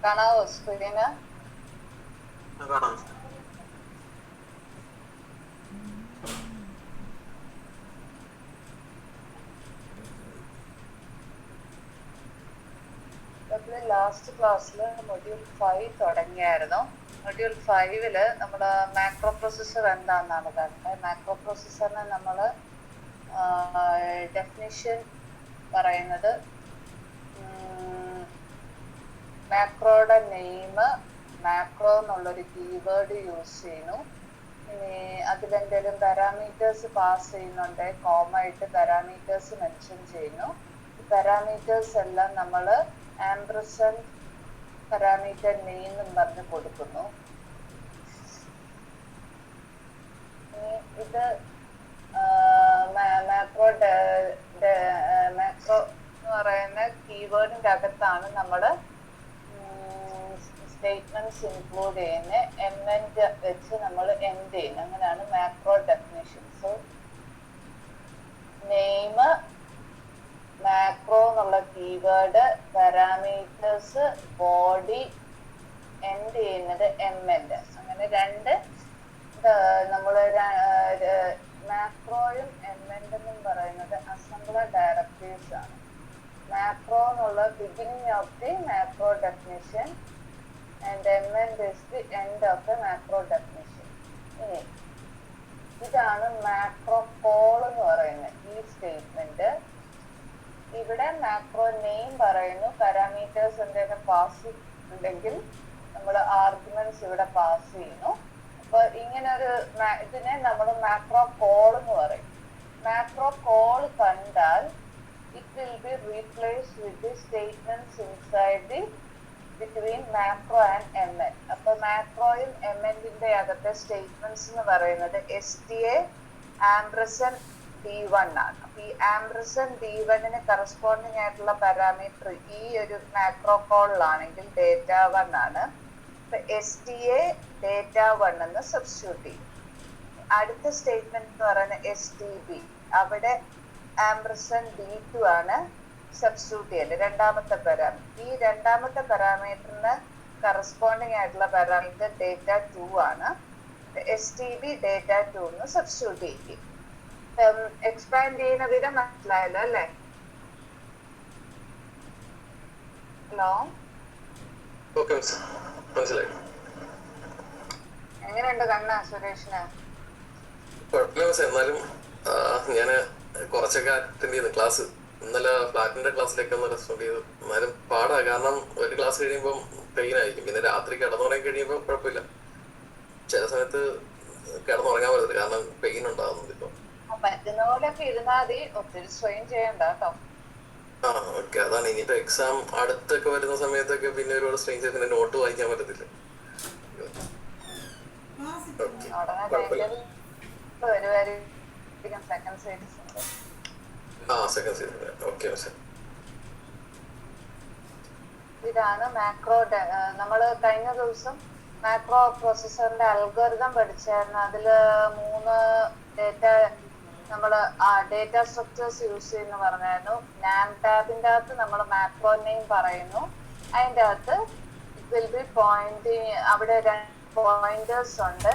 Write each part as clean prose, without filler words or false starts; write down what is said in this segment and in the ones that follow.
കാണാവോ screen? Last ക്ലാസ്സിൽ module 5 തുടങ്ങിയായിരുന്നു. Module 5 നമ്മൾ macro processor എന്താണെന്നാണ് പറഞ്ഞത്. മാക്രോ പ്രൊസസ്സറിന് നമ്മൾ ഡെഫിനിഷൻ പറയുന്നത് മാക്രോയുടെ നെയിം, മാക്രോ എന്നുള്ളൊരു കീവേഡ് യൂസ് ചെയ്യുന്നു. ഇനി അതിലെന്തെങ്കിലും പാരാമീറ്റേഴ്സ് പാസ് ചെയ്യുന്നുണ്ട്, കോമ ആയിട്ട് പാരാമീറ്റേഴ്സ് മെൻഷൻ ചെയ്യുന്നു. പാരാമീറ്റേഴ്സ് എല്ലാം നമ്മൾ ആംപർസൻഡ് പാരാമീറ്റർ നെയിം എന്ന് പറഞ്ഞ് കൊടുക്കുന്നു. ഇത് മാക്രോ എന്ന് പറയുന്ന കീവേഡിന്റെ അകത്താണ് നമ്മൾ സ്റ്റേറ്റ്മെന്റ്സ് ഇൻക്ലൂഡ് ചെയ്യുന്നത്. എൻഡ് വെച്ച് നമ്മൾ എൻഡ് ചെയ്യുന്നത്. അങ്ങനെയാണ് മാക്രോ ഡെഫിനിഷൻസ്. നെയിം, മാക്രോ എന്നുള്ള കീവേഡ്, പാരാമീറ്റേഴ്സ്, ബോഡി, എൻഡ് ചെയ്യുന്നത് എൻഡ്. അങ്ങനെ രണ്ട് നമ്മൾ മാക്രോയും എൻഡെന്നും പറയുന്നത് അസംബ്ലർ ഡയറക്ടീവ്സ് ആണ്. മാക്രോ എന്നുള്ള beginning of the macro definition and end is the end of the macro definition. ഇനി ഇതാണ് മാക്രോ കോൾ എന്ന് പറയുന്നത് ഈ സ്റ്റേറ്റ്മെന്റ്. ഇവിടെ മാക്രോ നെയിം പറയുന്നു, പാരാമീറ്റേഴ്സ് എന്തെങ്കിലും പാസ് ഉണ്ടെങ്കിൽ നമ്മൾ ആർഗ്യുമെന്റ്സ് ഇവിടെ പാസ് ചെയ്യുന്നു. അപ്പൊ ഇങ്ങനൊരു ഇതിനെ നമ്മൾ മാക്രോ കോൾ എന്ന് പറയും. മാക്രോ കോൾ കണ്ടാൽ it will be replaced with the statements inside the between macro and mn. അപ്പൊ മാക്രോയും mnന്റെ അകത്തെ സ്റ്റേറ്റ്മെന്റ്സ് എന്ന് പറയുന്നത് STA ആംപർസൻഡ് D1 ആണ്. അപ്പൊ ഈ ആംപർസൻഡ് D1ന് കറസ്പോണ്ടിങ് ആയിട്ടുള്ള പാരാമീറ്റർ ഈ ഒരു മാക്രോ കോളിലാണെങ്കിൽ data1 ആണ്. അപ്പൊ STA data1 എന്ന് സബ്സ്റ്റിറ്റ്യൂട്ട് ചെയ്യും. അടുത്ത സ്റ്റേറ്റ്മെന്റ് എന്ന് പറയുന്നത് STB, അവിടെ ആംപർസൻഡ് D2 ആണ് സബ്സ്റ്റിറ്റ്യൂട്ട് ചെയ്യല്, രണ്ടാമത്തെ പാരാമീറ്റർ. ഈ രണ്ടാമത്തെ പാരാമീറ്ററിന് കറസ്പോണ്ടിങ് ആയിട്ടുള്ള പാരാമീറ്റർ data2 ആണ്. STB data2 എന്ന് സബ്സ്റ്റിറ്റ്യൂട്ട് ചെയ്യും. എക്സ്പാൻഡ് ചെയ്യുന്ന വിധം മനസ്സിലായല്ലോ അല്ലേ? ഹലോ, എങ്ങനെയുണ്ട് കണ്ണ സുരേഷിന്? എന്നാലും ഞാന് കുറച്ചൊക്കെ അറ്റൻഡ് ചെയ്തു ക്ലാസ്. ഇന്നലെ ഫ്ലാറ്റിന്റെ ക്ലാസ്സിലേക്ക് ഒന്ന് റെസ്പോണ്ട് ചെയ്തു. എന്നാലും പാടാ, കാരണം ഒരു ക്ലാസ് കഴിയുമ്പോൾ പെയിൻ ആയിരിക്കും. പിന്നെ രാത്രി കിടന്നുറങ്ങി കഴിയുമ്പോൾ കുഴപ്പമില്ല. ചില സമയത്ത് കിടന്നുറങ്ങാൻ പറ്റത്തില്ല, കാരണം പെയിൻ ഉണ്ടാകുന്നുണ്ട്. ഇപ്പൊ ഓക്കെ, അതാണ്. ഇനിയിപ്പോ എക്സാം അടുത്തൊക്കെ വരുന്ന സമയത്തൊക്കെ പിന്നെ ഒരുപാട് സ്ട്രെയിൻ ചെയ്ത് നോട്ട് വായിക്കാൻ പറ്റത്തില്ല. ഇതാണ് മാക്രോ. നമ്മൾ കഴിഞ്ഞ ദിവസം മാക്രോ പ്രോസസറിന്റെ അൽഗോരിതം പഠിച്ചായിരുന്നു. അതില് 3 ഡേറ്റ നമ്മൾ ഡേറ്റ സ്ട്രക്ചേഴ്സ് യൂസ് ചെയ്യുന്നു പറഞ്ഞായിരുന്നു. നാം ടാബിന്റെ അകത്ത് നമ്മൾ മാക്രോ നെയിം പറയുന്നു. അതിൻ്റെ അകത്ത് ഇറ്റ് വിൽ ബി പോയിന്റിങ്, അവിടെ 2 പോയിന്റേഴ്സ് ഉണ്ട്.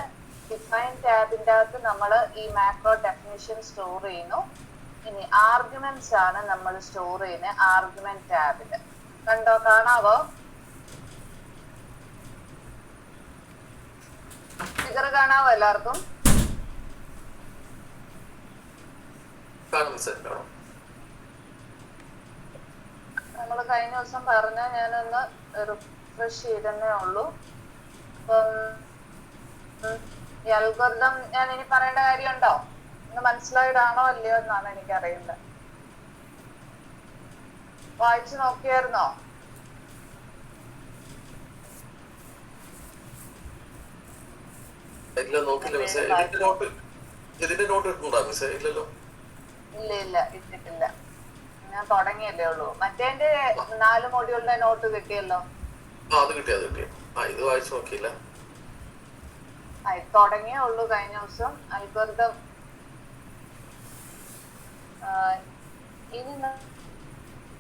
ഡിഫൈൻ ടാബിന്റെ അകത്ത് നമ്മൾ ഈ മാക്രോ ഡെഫിനിഷൻ സ്റ്റോർ ചെയ്യുന്നു. ഇനി ആർഗ്യുമെന്റ്സ് ആണ് നമ്മൾ സ്റ്റോർ ചെയ്യുന്നത് ആർഗ്യുമെന്റ് ടാബില്. കണ്ടോ, കാണാവോ? ഫിഗർ കാണാവോ എല്ലാവർക്കും? നമ്മൾ കഴിഞ്ഞ ദിവസം പറഞ്ഞ ഞാനൊന്ന് റിഫ്രഷ് ചെയ്തേ ഉള്ളൂ. അപ്പം ഈ അൽഗോരിതം ഞാൻ ഇനി പറയേണ്ട കാര്യമുണ്ടോ? ഒന്ന് മനസ്സിലായതാണോ അല്ലയോ എന്നാണ് എനിക്കറിയില്ല. വായിച്ചു നോക്കിയായിരുന്നോ? ഇല്ല ഇല്ല, ഇട്ടിട്ടില്ല. ഞാൻ തുടങ്ങിയല്ലേ ഉള്ളൂ. മറ്റേ 4 മോഡ്യൂളിന്റെ നോട്ട് കിട്ടിയല്ലോ. തുടങ്ങിയേ ഉള്ളൂ കഴിഞ്ഞ ദിവസം. അൽഗോരിതം ഇനി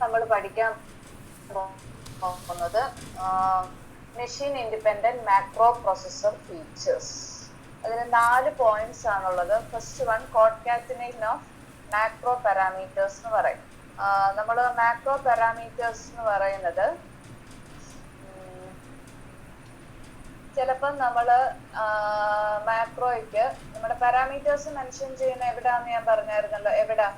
നമ്മൾ പഠിക്കാൻ പോകുന്നത് machine independent macro processor features. അതിന് 4 പോയിന്റ്സ് ആണുള്ളത്. First one, concatenation of macro parameters എന്ന് പറയും. നമ്മൾ മാക്രോ പാരാമീറ്റേഴ്സ് എന്ന് പറയുന്നത് ചിലപ്പം നമ്മൾ മാക്രോയ്ക്ക് നമ്മുടെ പാരാമീറ്റേഴ്സ് മെൻഷൻ ചെയ്യുന്ന എവിടാന്ന് ഞാൻ പറഞ്ഞായിരുന്നല്ലോ. എവിടാ?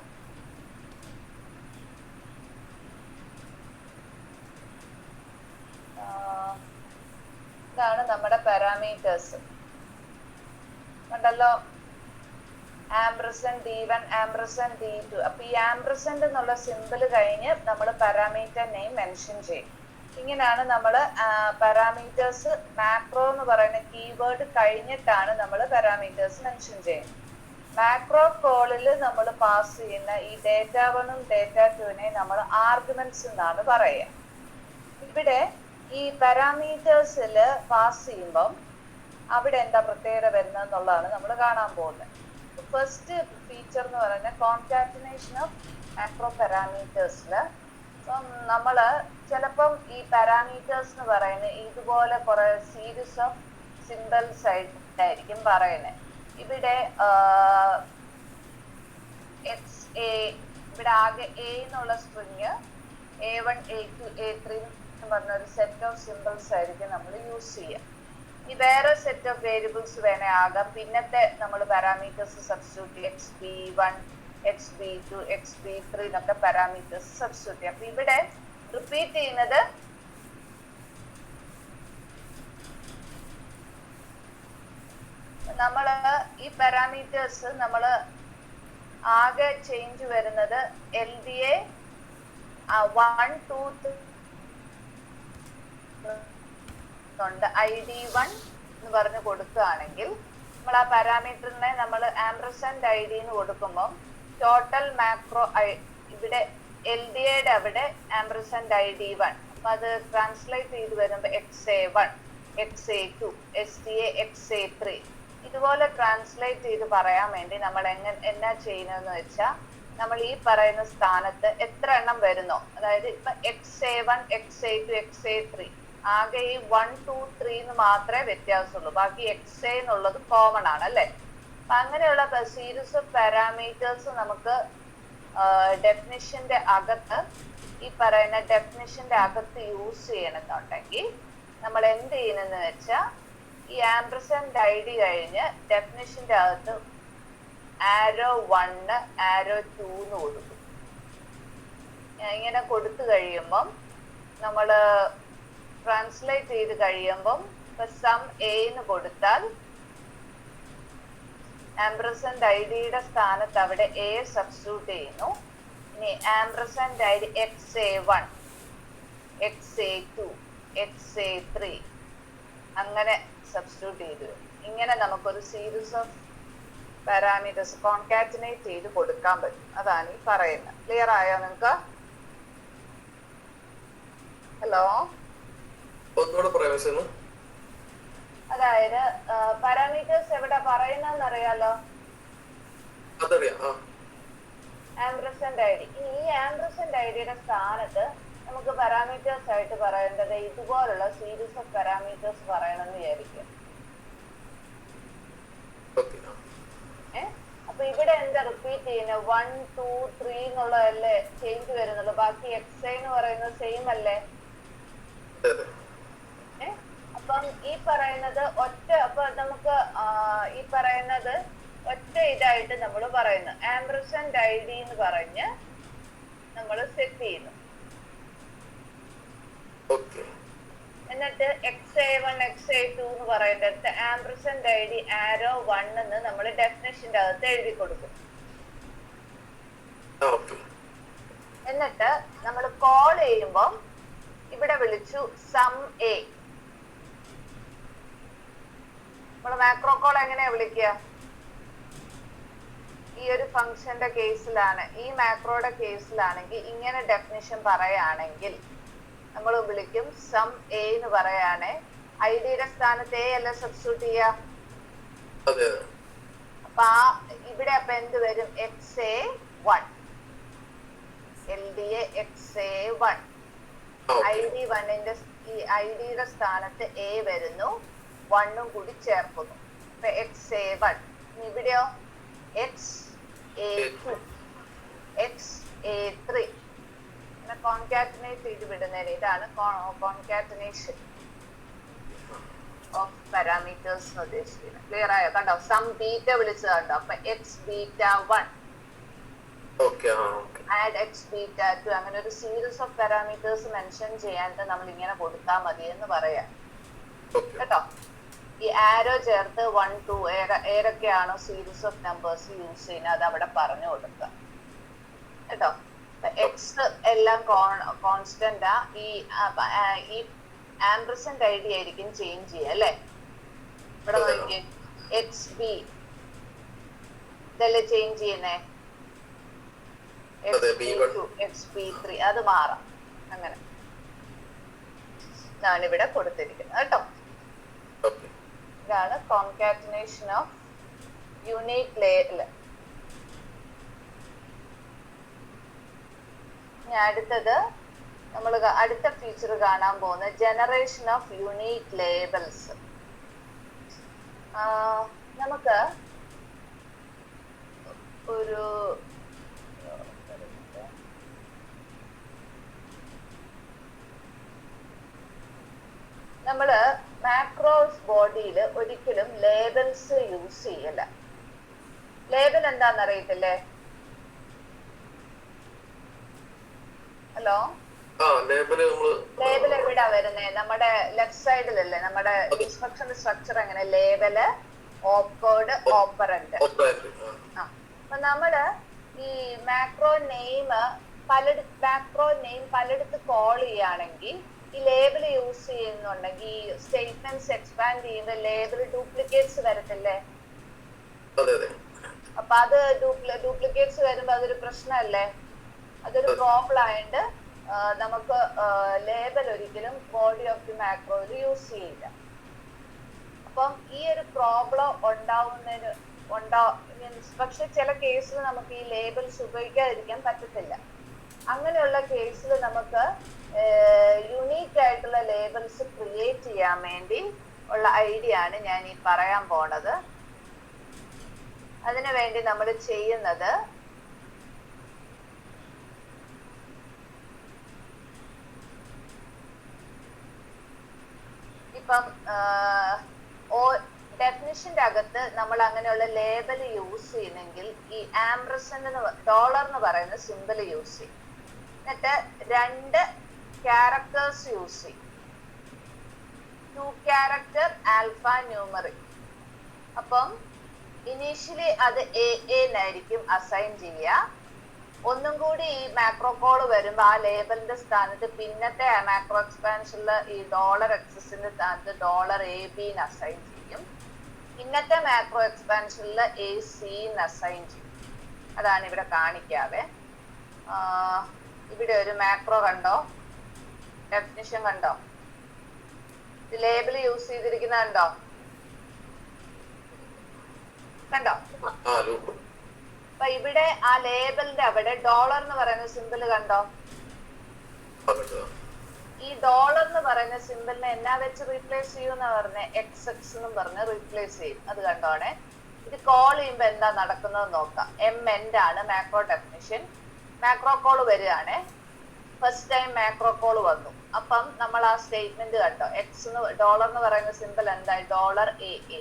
ഇതാണ് നമ്മുടെ പാരാമീറ്റേഴ്സ് ഉണ്ടല്ലോ, ആംബ്രസെന്റ് D1 ആംബ്രസെന്റ് D2. അപ്പൊ ഈ ആംബ്രസെന്റ് എന്നുള്ള സിമ്പിൾ കഴിഞ്ഞ് നമ്മൾ പാരാമീറ്റർ നെയിം മെൻഷൻ ചെയ്യും. ഇങ്ങനെയാണ് നമ്മൾ പാരാമീറ്റേഴ്സ് മാക്രോ എന്ന് പറയുന്ന കീവേഡ് കഴിഞ്ഞിട്ടാണ് നമ്മൾ പാരാമീറ്റേഴ്സ് മെൻഷൻ ചെയ്യുന്നത്. മാക്രോ കോളിൽ നമ്മൾ പാസ് ചെയ്യുന്ന ഈ ഡേറ്റ 1ഉം ഡേറ്റ 2നെ നമ്മൾ ആർഗ്യുമെന്റ്സ് എന്നാണ് പറയുക. ഇവിടെ ഈ പാരാമീറ്റേഴ്സിൽ പാസ് ചെയ്യുമ്പം അവിടെ എന്താ പ്രത്യേകത വരുന്നത് എന്നുള്ളതാണ് നമ്മൾ കാണാൻ പോകുന്നത്. ഫസ്റ്റ് ഫീച്ചർ എന്ന് പറയുന്നത് കോൺകാറ്റനേഷൻ ഓഫ് മാക്രോ പാരാമീറ്റേഴ്സിൽ ഇപ്പം നമ്മൾ ചിലപ്പം ഈ പാരാമീറ്റേഴ്സ് എന്ന് പറയുന്നത് ഇതുപോലെ കുറെ സീരീസ് ഓഫ് സിമ്പിൾസ് ആയിട്ടായിരിക്കും പറയുന്നത്. ഇവിടെ ഇവിടെ ആകെ A എന്നുള്ള സ്ട്രിങ് A1 A2 A3 എന്ന് പറഞ്ഞ ഒരു സെറ്റ് ഓഫ് സിമ്പിൾസ് ആയിരിക്കും നമ്മൾ യൂസ് ചെയ്യുക. ഈ വേറെ സെറ്റ് ഓഫ് വേരിയബിൾസ് വേണേ ആകാം. പിന്നത്തെ നമ്മൾ parameters substitute XB1 XB2 XB3 എന്നൊക്കെ പാരാമീറ്റേഴ്സ് സബ്സ്റ്റിറ്റ്യൂട്ട് ചെയ്യാം. അപ്പൊ ഇവിടെ റിപ്പീറ്റ് ചെയ്യുന്നത് നമ്മള് ഈ പാരാമീറ്റേഴ്സ് നമ്മൾ ആകെ ചേഞ്ച് വരുന്നത് LDA 1 2 ഉണ്ട്. ID1 എന്ന് പറഞ്ഞ് കൊടുക്കുകയാണെങ്കിൽ നമ്മൾ ആ പാരാമീറ്ററിനെ നമ്മൾ ആംബ്രസെന്റ് ID എന്ന് കൊടുക്കുമ്പോൾ ടോട്ടൽ മാക്രോ ഇവിടെ LDAയുടെ അവിടെ ആംബ്രസെന്റ് ID1, അപ്പൊ അത് ട്രാൻസ്ലേറ്റ് ചെയ്ത് വരുമ്പോൾ XA1 XA2 STA XA3 ഇതുപോലെ ട്രാൻസ്ലേറ്റ് ചെയ്ത് പറയാൻ വേണ്ടി നമ്മൾ എന്നാ ചെയ്യുന്നതെന്ന് വെച്ചാൽ നമ്മൾ ഈ പറയുന്ന സ്ഥാനത്ത് എത്ര എണ്ണം വരുന്നോ, അതായത് ഇപ്പൊ XA1 XA2 XA3 ആകെ ഈ 1 2 3 എന്ന് മാത്രമേ വ്യത്യാസമുള്ളൂ. ബാക്കി XA എന്നുള്ളത് കോമൺ ആണ് അല്ലെ. അപ്പൊ അങ്ങനെയുള്ള സീരീസ് ഓഫ് പാരാമീറ്റേഴ്സ് നമുക്ക് ഡെഫിനിഷന്റെ അകത്ത് ഈ പറയുന്ന ഡെഫിനിഷന്റെ അകത്ത് യൂസ് ചെയ്യണമെന്നുണ്ടെങ്കിൽ നമ്മൾ എന്ത് ചെയ്യുന്നെന്ന് വെച്ചാൽ ഈ ആംബ്രസെന്റ് ID കഴിഞ്ഞ് ഡെഫിനിഷന്റെ അകത്ത് ആരോ 1 ആരോ 2 എന്ന് കൊടുക്കും. ഇങ്ങനെ കൊടുത്തു കഴിയുമ്പം നമ്മൾ ട്രാൻസ്ലേറ്റ് ചെയ്ത് കഴിയുമ്പം ഇപ്പൊ സം A എന്ന് കൊടുത്താൽ ആംബ്രസെന്റ് IDയുടെ സ്ഥാനത്ത് അവിടെ A സബ്സ്റ്റിറ്റ്യൂട്ട് ചെയ്യുന്നു. ഇനി ആംബ്രസെന്റ് ID XA1 XA2 XA3 അങ്ങനെ സബ്സ്റ്റിറ്റ്യൂട്ട് ചെയ്തു. ഇങ്ങനെ നമുക്കൊരു സീരീസ് ഓഫ് പാരാമീറ്റേഴ്സ് കോൺകാറ്റനേറ്റ് ചെയ്ത് കൊടുക്കാൻ പറ്റും. അതാണ് ഈ പറയുന്നത്. ക്ലിയർ ആയോ നിങ്ങൾക്ക്? ഹലോ, അതായത് പാരാമീറ്റേഴ്സ് എവിടെ പറയുന്നതെന്ന് അറിയാലോ, ആംബ്രസെന്റ് ID. ഈ ആംബ്രസെന്റ് IDയുടെ സ്ഥാനത്ത് നമുക്ക് പാരാമീറ്റേഴ്സ് ആയിട്ട് പറയേണ്ടത് ഇതുപോലുള്ള സീരീസ് ഓഫ് പാരാമീറ്റേഴ്സ് പറയണമെന്ന് വിചാരിക്കും. അപ്പൊ ഇവിടെ എന്താ റിപ്പീറ്റ് ചെയ്യുന്നത്? 1 2 3 എന്നുള്ളതല്ലേ ചേഞ്ച് വരുന്നുള്ളൂ. ബാക്കി XA എന്ന് പറയുന്നത് സെയിം അല്ലേ? അപ്പം ഈ പറയുന്നത് അപ്പൊ നമുക്ക് ഈ പറയുന്നത് ഒറ്റ ഇതായിട്ട് നമ്മൾ പറയുന്നു. ആംബ്രസെന്റ് ID എന്ന് പറഞ്ഞ് നമ്മൾ സെറ്റ് ചെയ്യുന്നു. എന്നിട്ട് XA1 XA2 എന്ന് പറയുന്നിടത്ത് ആംബ്രസെന്റ് ID ആരോ 1 എന്ന് നമ്മൾ ഡെഫിനിഷന്റെ അകത്ത് എഴുതി കൊടുക്കും. എന്നിട്ട് നമ്മൾ കോൾ ചെയ്യുമ്പോൾ ഇവിടെ വിളിച്ചു സം A. നമ്മൾ മാക്രോ കോൾ എങ്ങനെയാ വിളിക്കുക? ഈ ഒരു ഫംഗ്ഷന്റെ കേസിലാണ്, ഈ മാക്രോയുടെ കേസിലാണെങ്കിൽ ഇങ്ങനെ ഡെഫിനിഷൻ പറയുകയാണെങ്കിൽ നമ്മൾ വിളിക്കും സം A എന്ന് പറയാണ്. IDയുടെ സ്ഥാനത്ത് A അല്ല സബ്സ്റ്റിറ്റ്യൂട്ട് ചെയ്യാ. അപ്പൊ ഇവിടെ അപ്പൊ എന്ത് വരും? XA1 LDA XA1 ID1ന്റെ ഈ ID-യുടെ സ്ഥാനത്ത് A വരുന്നു, 1 കൂടി ചേർക്കുന്നു. ഇപ്പൊ XA1. ഇവിടെയോ XA2, XA3. ഇങ്ങനെ കോൺകാറ്റനേറ്റ് ചെയ്ത് വിടുന്നതിന് ഇതാണ് കോൺകാറ്റനേഷൻ ഓഫ് പാരാമീറ്റേഴ്സ് എന്ന് ഉദ്ദേശിക്കുന്നത്. ക്ലിയർ ആയോ? കണ്ടോ, സം ബീറ്റ വിളിച്ചത് കണ്ടോ. അപ്പൊ XBeta1 ആഡ് XBeta2, അങ്ങനെ ഒരു സീരീസ് ഓഫ് പാരാമീറ്റേഴ്സ് മെൻഷൻ ചെയ്യാനായിട്ട് നമ്മൾ ഇങ്ങനെ കൊടുത്താൽ മതി എന്ന് പറയാം കേട്ടോ. ഈ ആരോ ചേർത്ത് 1 2 ഏതൊക്കെയാണോ സീരീസ് ഓഫ് നമ്പേഴ്സ് യൂസ് ചെയ്യുന്നത് അത് അവിടെ പറഞ്ഞു കൊടുക്കുക കേട്ടോ. എക്സ് എല്ലാം കോൺസ്റ്റന്റാ. ഈ ആംപർസെന്റ് ഐഡി ആയിരിക്കും ചേഞ്ച് ചെയ്യുക അല്ലേ. ഇവിടെ നോക്കിയേ, XB ഇതല്ലേ ചേഞ്ച് ചെയ്യുന്നേ. XB2, XB3 അത് മാറാം. അങ്ങനെ ഇതാണ് ഇവിടെ കൊടുത്തിരിക്കുന്നത് കേട്ടോ. ഇതാണ് കോൺകാറ്റനേഷൻ ഓഫ് യൂണിക് ലേബൽ. ഇനി അടുത്തത് നമ്മൾ അടുത്ത ഫീച്ചർ കാണാൻ പോകുന്ന ജനറേഷൻ ഓഫ് യൂണിക് ലേബൽസ്. നമുക്ക് ഒരു നമ്മള് മാക്രോസ് ബോഡിയിൽ ഒരിക്കലും ലേബൽസ് യൂസ് ചെയ്യല. ലേബൽ എന്താന്ന് അറിയത്തില്ലേ? ഹലോ, ലേബൽ എവിടാ വരുന്നേ? നമ്മുടെ ലെഫ്റ്റ് സൈഡിലല്ലേ നമ്മുടെ ഇൻസ്ട്രക്ഷൻ സ്ട്രക്ചർ. എങ്ങനെ ലേബല്, ഓപ്കോഡ്, ഓപ്പറന്റ്. അപ്പൊ നമ്മള് ഈ മാക്രോ നെയിം പലയിടത്ത് കോൾ ചെയ്യുകയാണെങ്കിൽ ഈ ലേബൽ യൂസ് ചെയ്യുന്നുണ്ടെങ്കിൽ ഈ സ്റ്റേറ്റ്മെന്റ്സ് എക്സ്പാൻഡ് ചെയ്യുമ്പോൾ ലേബൽ ഡ്യൂപ്ലിക്കേറ്റ്സ് വരത്തില്ലേ? അപ്പൊ അത് ഡ്യൂപ്ലിക്കേറ്റ്സ് വരുമ്പോ അതൊരു പ്രശ്നമല്ലേ? അതൊരു പ്രോബ്ലം ആയതുകൊണ്ട് നമുക്ക് ലേബൽ ഒരിക്കലും ബോഡി ഓഫ് ദി മാക്രോയിൽ യൂസ് ചെയ്യില്ല. അപ്പം ഈ ഒരു പ്രോബ്ലം പക്ഷെ ചില കേസിൽ നമുക്ക് ഈ ലേബൽസ് ഉപയോഗിക്കാതിരിക്കാൻ പറ്റത്തില്ല. അങ്ങനെയുള്ള കേസിൽ നമുക്ക് യുണീക്ക് ആയിട്ടുള്ള ലേബൽസ് ക്രിയേറ്റ് ചെയ്യാൻ വേണ്ടി ഉള്ള ഐഡിയ ആണ് ഞാൻ ഈ പറയാൻ പോണത്. അതിനു വേണ്ടി നമ്മൾ ചെയ്യുന്നത് ഇപ്പം ഡെഫിനിഷന്റെ അകത്ത് നമ്മൾ അങ്ങനെയുള്ള ലേബൽ യൂസ് ചെയ്യുന്നെങ്കിൽ ഈ ആംപർസൻഡ് ഡോളർ എന്ന് പറയുന്ന സിമ്പിൾ യൂസ് ചെയ്യും. എന്നിട്ട് 2 ക്യാരക്ടേഴ്സ് യൂസ് ചെയ്യും. 2 ക്യാരക്ടർ ആൽഫ ന്യൂമറിക്. അപ്പം ഇനീഷ്യലി അത് എന്നായിരിക്കും അസൈൻ ചെയ്യുക. ഒന്നും കൂടി ഈ മാക്രോ കോൾ വരുമ്പോൾ ആ ലേബലിന്റെ സ്ഥാനത്ത് പിന്നത്തെ മാക്രോ എക്സ്പാൻഷനിൽ ഈ $XSന്റെ സ്ഥാനത്ത് $AB അസൈൻ ചെയ്യും. ഇന്നത്തെ മാക്രോ എക്സ്പാൻഷനിൽ AC അസൈൻ ചെയ്യും. അതാണ് ഇവിടെ കാണിക്കാതെ. ഇവിടെ ഒരു മാക്രോ കണ്ടോ, ഡെഫിനിഷൻ കണ്ടോ, ലേബിൾ യൂസ് ചെയ്തിരിക്കുന്ന കണ്ടോ? അപ്പൊ ഇവിടെ ആ ലേബലിന്റെ അവിടെ ഡോളർ എന്ന് പറയുന്ന സിമ്പിൾ കണ്ടോ? ഈ ഡോളർ എന്ന് പറയുന്ന സിമ്പിളിനെ എന്നാ വെച്ച് റീപ്ലേസ് ചെയ്യുമെന്ന് പറഞ്ഞ XX എന്നും പറഞ്ഞ് റീപ്ലേസ് ചെയ്യും. അത് കണ്ടോണേ. ഇത് കോൾ ചെയ്യുമ്പോ എന്താ നടക്കുന്നത് നോക്കാം. MN ആണ് മാക്രോ ഡെഫിനിഷൻ. മാക്രോ കോൾ വരികയാണെ. ഫസ്റ്റ് ടൈം മാക്രോ കോൾ വന്നു. അപ്പം നമ്മൾ ആ സ്റ്റേറ്റ്മെന്റ് കണ്ടോ, ഡോളർ എന്ന് പറയുന്ന സിമ്പിൾ എന്തായി? $AA.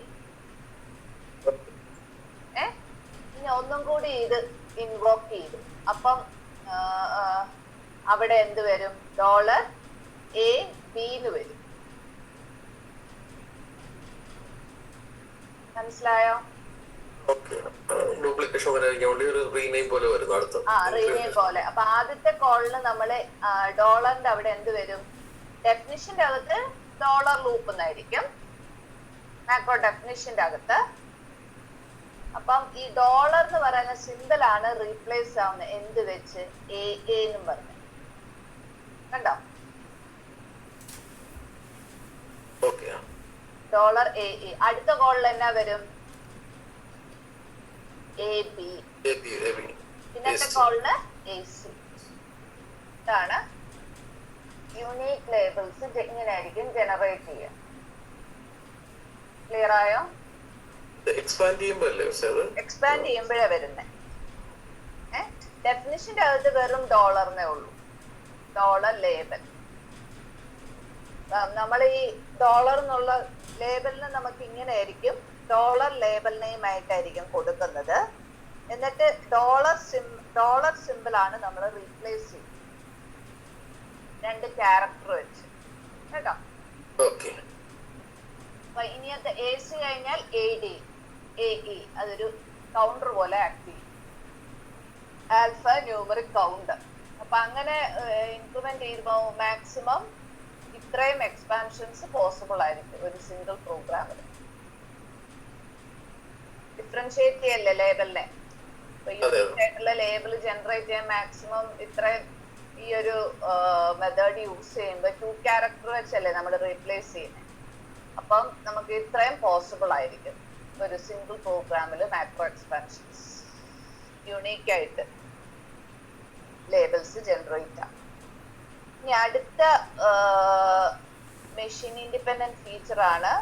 ഇനി ഒന്നും കൂടി ഇത് ഇൻവോക്ക് ചെയ്തു. അപ്പം അവിടെ എന്ത് വരും? $AB വരും. മനസ്സിലായോ? റീനെയിം പോലെ. അപ്പൊ ആദ്യത്തെ കോളിന് നമ്മള് ഡോളറിന്റെ അവിടെ എന്ത് വരും? ഡെഫിനിഷന്റെ അകത്ത് ഡോളർ ലൂപ്പ് എന്നായിരിക്കും മാക്രോ ഡെഫിനിഷന്റെ അകത്ത്. അപ്പം ഈ ഡോളർ എന്ന് പറയുന്ന സിമ്പിൾ ആണ് റീപ്ലേസ് ആവുന്നത് എന്ത് വെച്ച്? AA എന്നും പറഞ്ഞു. കണ്ടോ? $AA. അടുത്ത കോളിൽ എന്നാ വരും? AB. ഇന്നത്തെ കോളിന് AC. ഇതാണ് യൂണീക്ക് ലേബിൾസ് ഇങ്ങനെ ആയിരിക്കും ജനറേറ്റ് ചെയ്യുക. ക്ലിയർ ആയോ? എക്സ്പാൻഡ് ചെയ്യുമ്പോഴല്ലേ എക്സ്പാൻഡ് ചെയ്യുമ്പോഴേ വരുന്നത്. ഡെഫിനിഷന്റെ അകത്ത് വെറും ഡോളറിനേ ഉള്ളൂ, ഡോളർ ലേബൽ. നമ്മൾ ഈ ഡോളർ എന്നുള്ള ലേബലിന് നമുക്ക് ഇങ്ങനെ ആയിരിക്കും, ഡോളർ ലേബൽ നെയിം ആയിട്ടായിരിക്കും കൊടുക്കുന്നത്. എന്നിട്ട് ഡോളർ സിമ്പിൾ ആണ് നമ്മൾ റീപ്ലേസ് ചെയ്യുന്നത്, 2 ക്യാരക്ടർ വെച്ച് കേട്ടോ. അപ്പൊ ഇനിയത്തെ AC കഴിഞ്ഞാൽ AD AE, അതൊരു കൗണ്ടർ പോലെ ആക്ട് ചെയ്യും, ആൽഫ ന്യൂമറിക് കൗണ്ടർ. അപ്പൊ അങ്ങനെ ഇംപ്ലിമെന്റ് ചെയ്യുമ്പോൾ മാക്സിമം ഇത്രയും എക്സ്പാൻഷൻസ് പോസിബിൾ ആയിരിക്കും ഒരു സിംഗിൾ പ്രോഗ്രാമിൽ. ഡിഫറൻഷിയേറ്റ് ചെയ്യല്ലേ ലേബലിനെ. ഇപ്പൊ യൂണിക് ആയിട്ടുള്ള ലേബിൾ ജനറേറ്റ് ചെയ്യാൻ മാക്സിമം ഇത്രയും ഈ ഒരു മെത്തേഡ് യൂസ് ചെയ്യുമ്പോൾ 2 ക്യാരക്ടർ വെച്ചല്ലേ നമ്മൾ റീപ്ലേസ് ചെയ്യുന്നത്. അപ്പം നമുക്ക് ഇത്രയും പോസിബിൾ ആയിരിക്കും ഒരു സിംഗിൾ പ്രോഗ്രാമിൽ മാക്രോ എക്സ്പാൻഷൻസ് യൂണീക്ക് ആയിട്ട് ലേബിൾസ് ജനറേറ്റ് ആവും. ഇനി അടുത്ത മെഷീൻ ഇൻഡിപെൻഡന്റ് ഫീച്ചർ ആണ്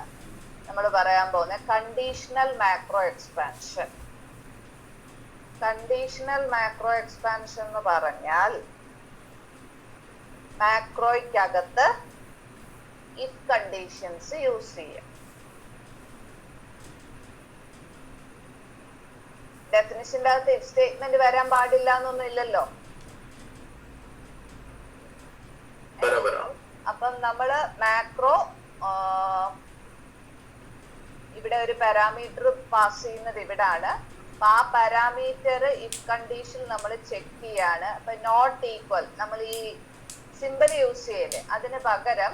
നമ്മൾ പറയാൻ പോകുന്നത് conditional macro expansion. Conditional macro expansion എന്ന് പറഞ്ഞാൽ മാക്രോയ്ക്കകത്ത് ഇഫ് കണ്ടീഷൻസ് യൂസ് ചെയ്യാം. ഡെഫിനിഷന്റെ അകത്ത് ഇഫ് സ്റ്റേറ്റ്മെന്റ് വരാൻ പാടില്ല എന്നൊന്നും ഇല്ലല്ലോ. അപ്പം നമ്മള് മാക്രോ ഇവിടെ ഒരു പാരാമീറ്റർ പാസ് ചെയ്യുന്നത് ഇവിടാണ്. അപ്പൊ ആ പാരാമീറ്റർ ഇഫ് കണ്ടീഷൻ നമ്മൾ ചെക്ക് ചെയ്യാണ്. അപ്പൊ നോട്ട് ഈക്വൽ നമ്മൾ ഈ സിമ്പിൾ യൂസ് ചെയ്യല്, അതിന് പകരം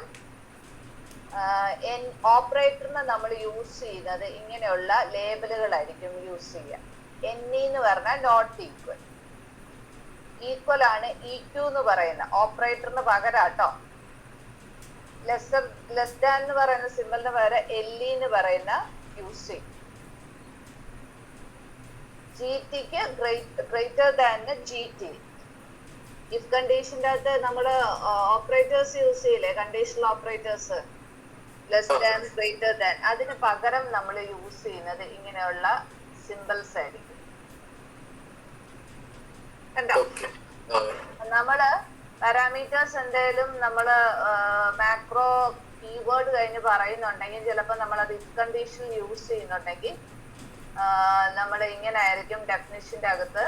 ഓപ്പറേറ്ററിന് നമ്മൾ യൂസ് ചെയ്യുന്നത് ഇങ്ങനെയുള്ള ലേബലുകളായിരിക്കും യൂസ് ചെയ്യുക. NE എന്ന് പറഞ്ഞാൽ നോട്ട് ഈക്വൽ, ഈക്വൽ ആണ് EQ എന്ന് പറയുന്ന ഓപ്പറേറ്ററിന് പകരം കേട്ടോ. ലെസ് ദാൻ എന്ന് പറയുന്ന സിമ്പിളിന് പകരം LE എന്ന് പറയുന്ന യൂസ് ചെയ്യും. GTക്ക് ഗ്രേറ്റർ ദാൻ GT. ഇഫ് കണ്ടീഷന്റെ അകത്ത് നമ്മൾ ഓപ്പറേറ്റേഴ്സ് യൂസ് ചെയ്യില്ലേ, conditional operators, less than greater than, അതിന് പകരം നമ്മൾ യൂസ് ചെയ്യുന്നത് ഇങ്ങനെയുള്ള സിമ്പിൾസ് ആയിരിക്കും. കണ്ടോ? നമ്മള് പാരാമീറ്റേഴ്സ് എന്തെങ്കിലും നമ്മള് മാക്രോ കീവേഡ് കഴിഞ്ഞ് പറയുന്നുണ്ടെങ്കിൽ ചിലപ്പോൾ നമ്മൾ അത് ഇഫ് കണ്ടീഷൻ യൂസ് ചെയ്യുന്നുണ്ടെങ്കിൽ നമ്മൾ ഇങ്ങനെ ആയിരിക്കും ഡെഫിനിഷന്റെ അകത്ത്.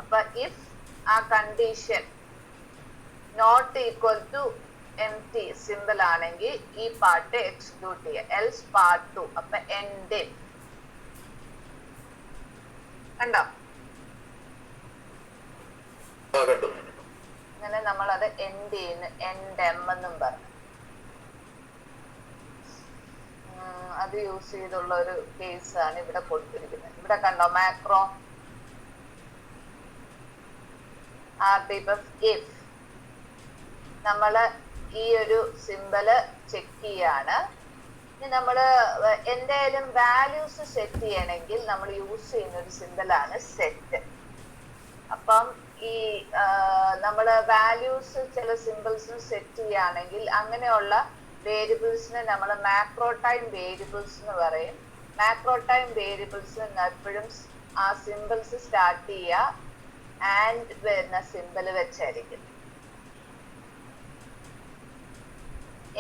അപ്പൊ ഇഫ് ആ condition not equal to empty simple ആണെങ്കിൽ ഈ പാർട്ട് എക്സിക്യൂട്ട് ചെയ്യുക, എൽസ് പാർട്ട് 2. അപ്പൊ end if. കണ്ടോ? അങ്ങനെ നമ്മളത് end ചെയ്യുന്നു, end m എന്നും പറഞ്ഞു. അത് യൂസ് ചെയ്തുള്ള ഒരു കേസ് ആണ് ഇവിടെ കൊടുത്തിരിക്കുന്നത്. ഇവിടെ കണ്ടോ മാക്രോ if നമ്മള് ഈ ഒരു സിമ്പല് ചെക്ക് ചെയ്യാണ്. ഇനി നമ്മള് എന്തായാലും വാല്യൂസ് സെറ്റ് ചെയ്യണമെങ്കിൽ നമ്മൾ യൂസ് ചെയ്യുന്ന ഒരു സിമ്പലാണ് സെറ്റ്. അപ്പം ഈ നമ്മള് വാല്യൂസ് ചില സിമ്പിൾസ് സെറ്റ് ചെയ്യുകയാണെങ്കിൽ അങ്ങനെയുള്ള വേരിയബിൾസിനെ നമ്മൾ മാക്രോ ടൈം വേരിയബിൾസ് എന്ന് പറയും. മാക്രോ ടൈം വേരിയബിൾസ് എപ്പോഴും ആ സിമ്പിൾസ് സ്റ്റാർട്ട് ചെയ്യുക ആൻഡ് വരുന്ന simple വെച്ചായിരിക്കും.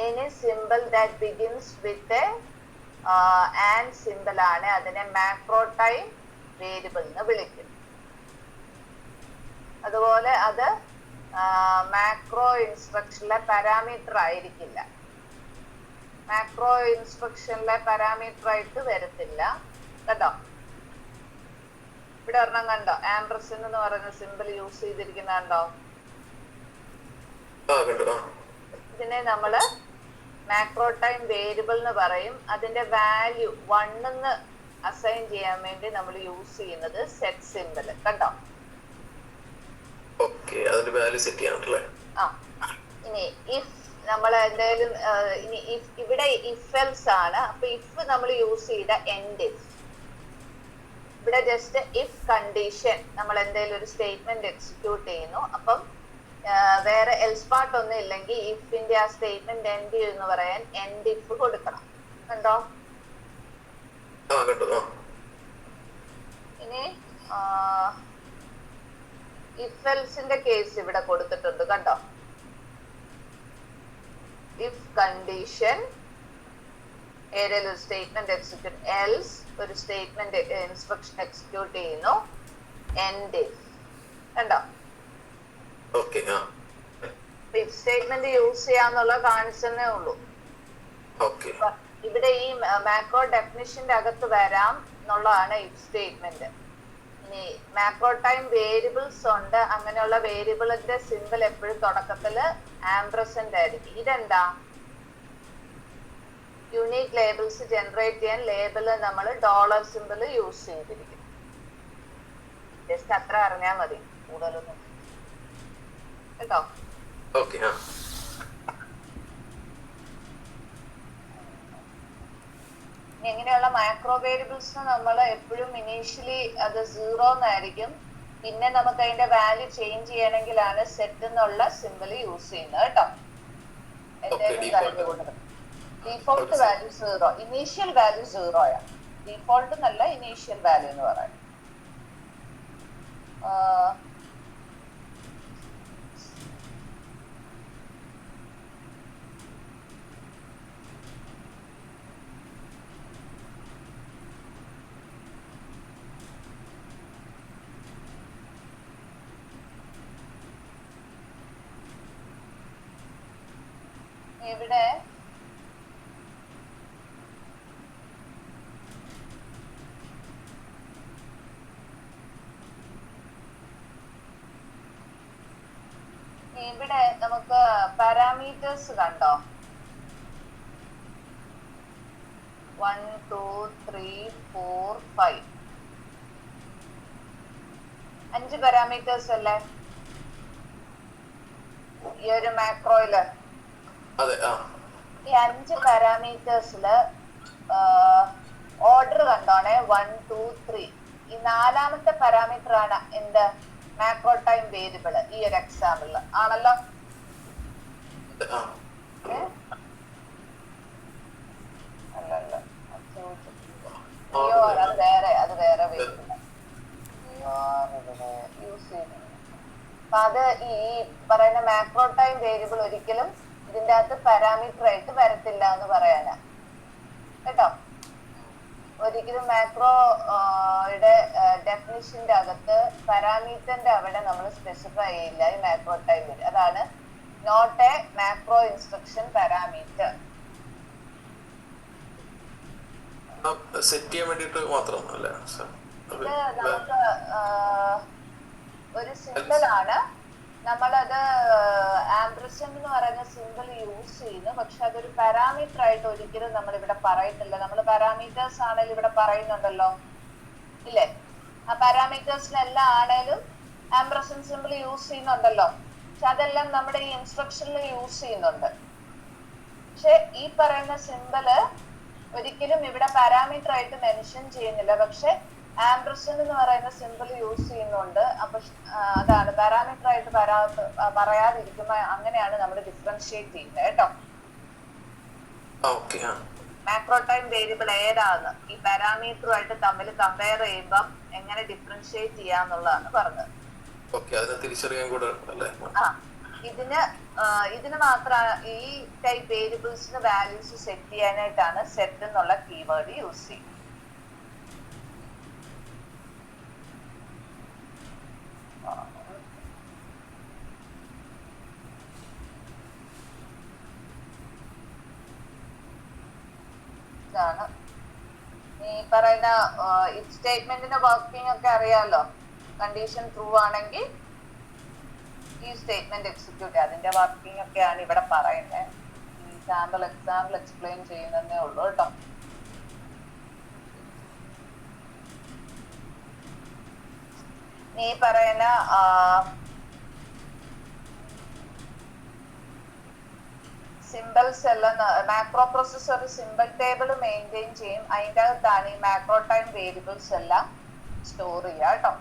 Any symbol that begins with a and symbol ആണ് അതിനെ മാക്രോ ടൈം വേരിയബിൾ എന്ന് വിളിക്കും. അതുപോലെ അത് മാക്രോ ഇൻസ്ട്രക്ഷനിലെ പാരാമീറ്റർ ആയിരിക്കില്ല, മാക്രോ ഇൻസ്ട്രക്ഷനിലെ പാരാമീറ്റർ ആയിട്ട് വരത്തില്ല. കേട്ടോ? ഇവിടെ ഒരെണ്ണം കണ്ടോ, ആംപർസൻഡ് എന്ന് പറയുന്ന സിമ്പിൾ യൂസ് ചെയ്തിരിക്കുന്ന കണ്ടോ? ഇതിനെ നമ്മള് മാക്രോ ടൈം വേരിയബിൾ എന്ന് പറയും. അതിന്റെ വാല്യൂ 1 എന്ന് അസൈൻ ചെയ്യാൻ വേണ്ടി നമ്മൾ യൂസ് ചെയ്യുന്നത് സെറ്റ് സിമ്പിൾ. കണ്ടോ? ഇനി ഇഫ് നമ്മൾ എന്തായാലും ഇനി ഇവിടെ ഇഫ് എൽസ് ആണ്. അപ്പൊ ഇഫ് നമ്മൾ യൂസ് ചെയ്ത എൻഡ് ഇഫ്. ഇവിടെ ജസ്റ്റ് ഇഫ് കണ്ടീഷൻ നമ്മൾ എന്തെങ്കിലും ഒരു സ്റ്റേറ്റ്മെന്റ് എക്സിക്യൂട്ട് ചെയ്യുന്നു. അപ്പം വേറെ എൽസ് പാർട്ട് ഒന്നും ഇല്ലെങ്കിൽ ഇഫിന്റെ ആ സ്റ്റേറ്റ്മെന്റ് എൻഡ് എന്ന് പറയാൻ എൻഡ് ഇഫ് കൊടുക്കണം. കണ്ടോ? ഇനി ഇഫ് എൽസിന്റെ കേസ് ഇവിടെ കൊടുത്തിട്ടുണ്ട്. കണ്ടോ? ഇഫ് കണ്ടീഷൻ ഏതെങ്കിലും ഒരു സ്റ്റേറ്റ്മെന്റ് എക്സിക്യൂട്ട്, എൽസ് ഒരു സ്റ്റേറ്റ്മെന്റ് ഇൻസ്ട്രക്ഷൻ എക്സിക്യൂട്ട് ചെയ്യുന്നു, എൻഡ് ഇഫ്. കണ്ടോ? ഇഫ് സ്റ്റേറ്റ്മെന്റ് യൂസ് ചെയ്യാന്നുള്ള കാണിച്ചെന്നേ ഉള്ളൂ. ഇവിടെ ഈ മാക്രോ ഡെഫിനിഷന്റെ അകത്ത് വരാം എന്നുള്ളതാണ് ഇഫ് സ്റ്റേറ്റ്മെന്റ്. ഇനി മാക്രോ ടൈം വേരിയബിൾസ് ഉണ്ട്. അങ്ങനെയുള്ള വേരിയബിളിന്റെ സിമ്പിൾ എപ്പോഴും തുടക്കത്തില് ആംപർസൻഡ് ആയിരിക്കും. ഇതെന്താ? യൂണിക് ലേബിൾസ് ജനറേറ്റ് ചെയ്യാൻ ലേബിള് നമ്മൾ ഡോളർ സിമ്പിൾ യൂസ് ചെയ്തിരിക്കും. ജസ്റ്റ് അത്ര അറിഞ്ഞാൽ മതി, കൂടുതലൊന്നും കേട്ടോ. ഇങ്ങനെയുള്ള മാക്രോ വേരിയബിൾസ് നമ്മൾ എപ്പോഴും ഇനീഷ്യലി അത് 0 എന്നായിരിക്കും. പിന്നെ നമുക്ക് അതിന്റെ വാല്യൂ ചേഞ്ച് ചെയ്യണമെങ്കിലാണ് സെറ്റ് എന്നുള്ള സിമ്പിൾ യൂസ് ചെയ്യുന്നത് കേട്ടോ. ഡിഫോൾട്ട് വാല്യൂ 0, ഇനീഷ്യൽ വാല്യൂ 0 ആണ്. ഡിഫോൾട്ട് എന്നല്ല, ഇനീഷ്യൽ വാല്യൂ എന്ന് പറയാം. ഇവിടെ നമുക്ക് പാരാമീറ്റേഴ്സ് കണ്ടോ? 1 2 3 4 5 5 പാരാമീറ്റേഴ്സ് അല്ലേ ഈ ഒരു മാക്രോയില്? ഈ 5 പാരാമീറ്റേഴ്സില് ഓർഡർ കണ്ടോണേ, 1 2 3. ഈ 4ാമത്തെ പാരാമീറ്റർ ആണ് എന്ത്? Macro time variable. ഈ ഒരു എക്സാമ്പിളില് ആണല്ലോ. അല്ലല്ല, അത് വേറെ വേരിയബിൾ യൂസ് ചെയ്യുന്നു. അപ്പൊ അത് ഈ പറയുന്ന മാക്രോ ടൈം വേരിയബിൾ ഒരിക്കലും ഇതിന്റെ അകത്ത് പാരാമീറ്റർ ആയിട്ട് വരത്തില്ല എന്ന് പറയാനാ കേട്ടോ. ഒരിക്കലും മാക്രോയുടെ ഡെഫിനിഷന്റെ അകത്ത് പാരാമീറ്ററിന്റെ അവിടെ നമ്മൾ സ്പെസിഫൈ ചെയ്യില്ല ഈ മാക്രോ ടൈം. അതാണ് not a macro instruction parameter. Set ചെയ്യാൻ വേണ്ടിട്ട് മാത്രമല്ല, ഇത് നമുക്ക് ഒരു സിമ്പിൾ ആണ്. നമ്മളത് ആംപർസൻഡ് എന്ന് പറയുന്ന സിമ്പിൾ യൂസ് ചെയ്യുന്നു. പക്ഷെ അതൊരു പാരാമീറ്റർ ആയിട്ട് ഒരിക്കലും നമ്മൾ ഇവിടെ പറയത്തില്ല. നമ്മൾ പാരാമീറ്റേഴ്സ് ആണെങ്കിലും ഇവിടെ പറയുന്നുണ്ടല്ലോ, ഇല്ലേ? ആ പാരാമീറ്റേഴ്സിനെല്ലാം ആണേലും ആംപർസൻഡ് സിമ്പിൾ യൂസ് ചെയ്യുന്നുണ്ടല്ലോ. പക്ഷെ അതെല്ലാം നമ്മുടെ ഈ ഇൻസ്ട്രക്ഷനിൽ യൂസ് ചെയ്യുന്നുണ്ട്. പക്ഷെ ഈ പറയുന്ന സിമ്പിള് ഒരിക്കലും ഇവിടെ പാരാമീറ്റർ ആയിട്ട് മെൻഷൻ ചെയ്യുന്നില്ല. പക്ഷെ ആംപർസൻഡ് എന്ന് പറയുന്ന സിമ്പിൾ യൂസ് ചെയ്യുന്നുണ്ട്. അപ്പൊ അതാണ് പാരാമീറ്റർ ആയിട്ട് പറയാതിരിക്കുമ്പോ അങ്ങനെയാണ് നമ്മൾ ഡിഫറൻഷിയേറ്റ് ചെയ്യുന്നത് കേട്ടോ. മാക്രോ ടൈം വേരിയബിൾ ഏതാന്ന് ഈ പാരാമീറ്ററുമായിട്ട് തമ്മിൽ കമ്പയർ ചെയ്യുമ്പം എങ്ങനെ ഡിഫറൻഷിയേറ്റ് ചെയ്യാന്നുള്ളതാണ് പറഞ്ഞത്. ഇതിന് മാത്രമാണ് ഈ ടൈപ്പ് വേരിയബിൾസിന് വാല്യൂസ് സെറ്റ് ചെയ്യാനായിട്ടാണ് സെറ്റ് എന്നുള്ള കീവേഡ് യൂസ് ചെയ്യുന്നത്. ഈ പറയുന്ന ഇഫ് സ്റ്റേറ്റ്മെന്റിന്റെ വർക്കിംഗ് ഒക്കെ അറിയാലോ. കണ്ടീഷൻ ട്രൂ ആണെങ്കിൽ ഈ സ്റ്റേറ്റ്മെന്റ് എക്സിക്യൂട്ട് ചെയ്യാം. അതിന്റെ വർക്കിംഗ് ഒക്കെയാണ് ഇവിടെ പറയുന്നത്. ഈ സാമ്പിൾ എക്സാമ്പിൾ എക്സ്പ്ലെയിൻ ചെയ്യുന്നതേ ഉള്ളൂ കേട്ടോ. ഈ പറയുന്ന സിമ്പിൾസ് എല്ലാം macro processor simple table maintain ചെയ്യും. അതിൻ്റെ അകത്താണ് ഈ മാക്രോ ടൈം വേരിയബിൾസ് എല്ലാം സ്റ്റോർ ചെയ്യുക കേട്ടോ.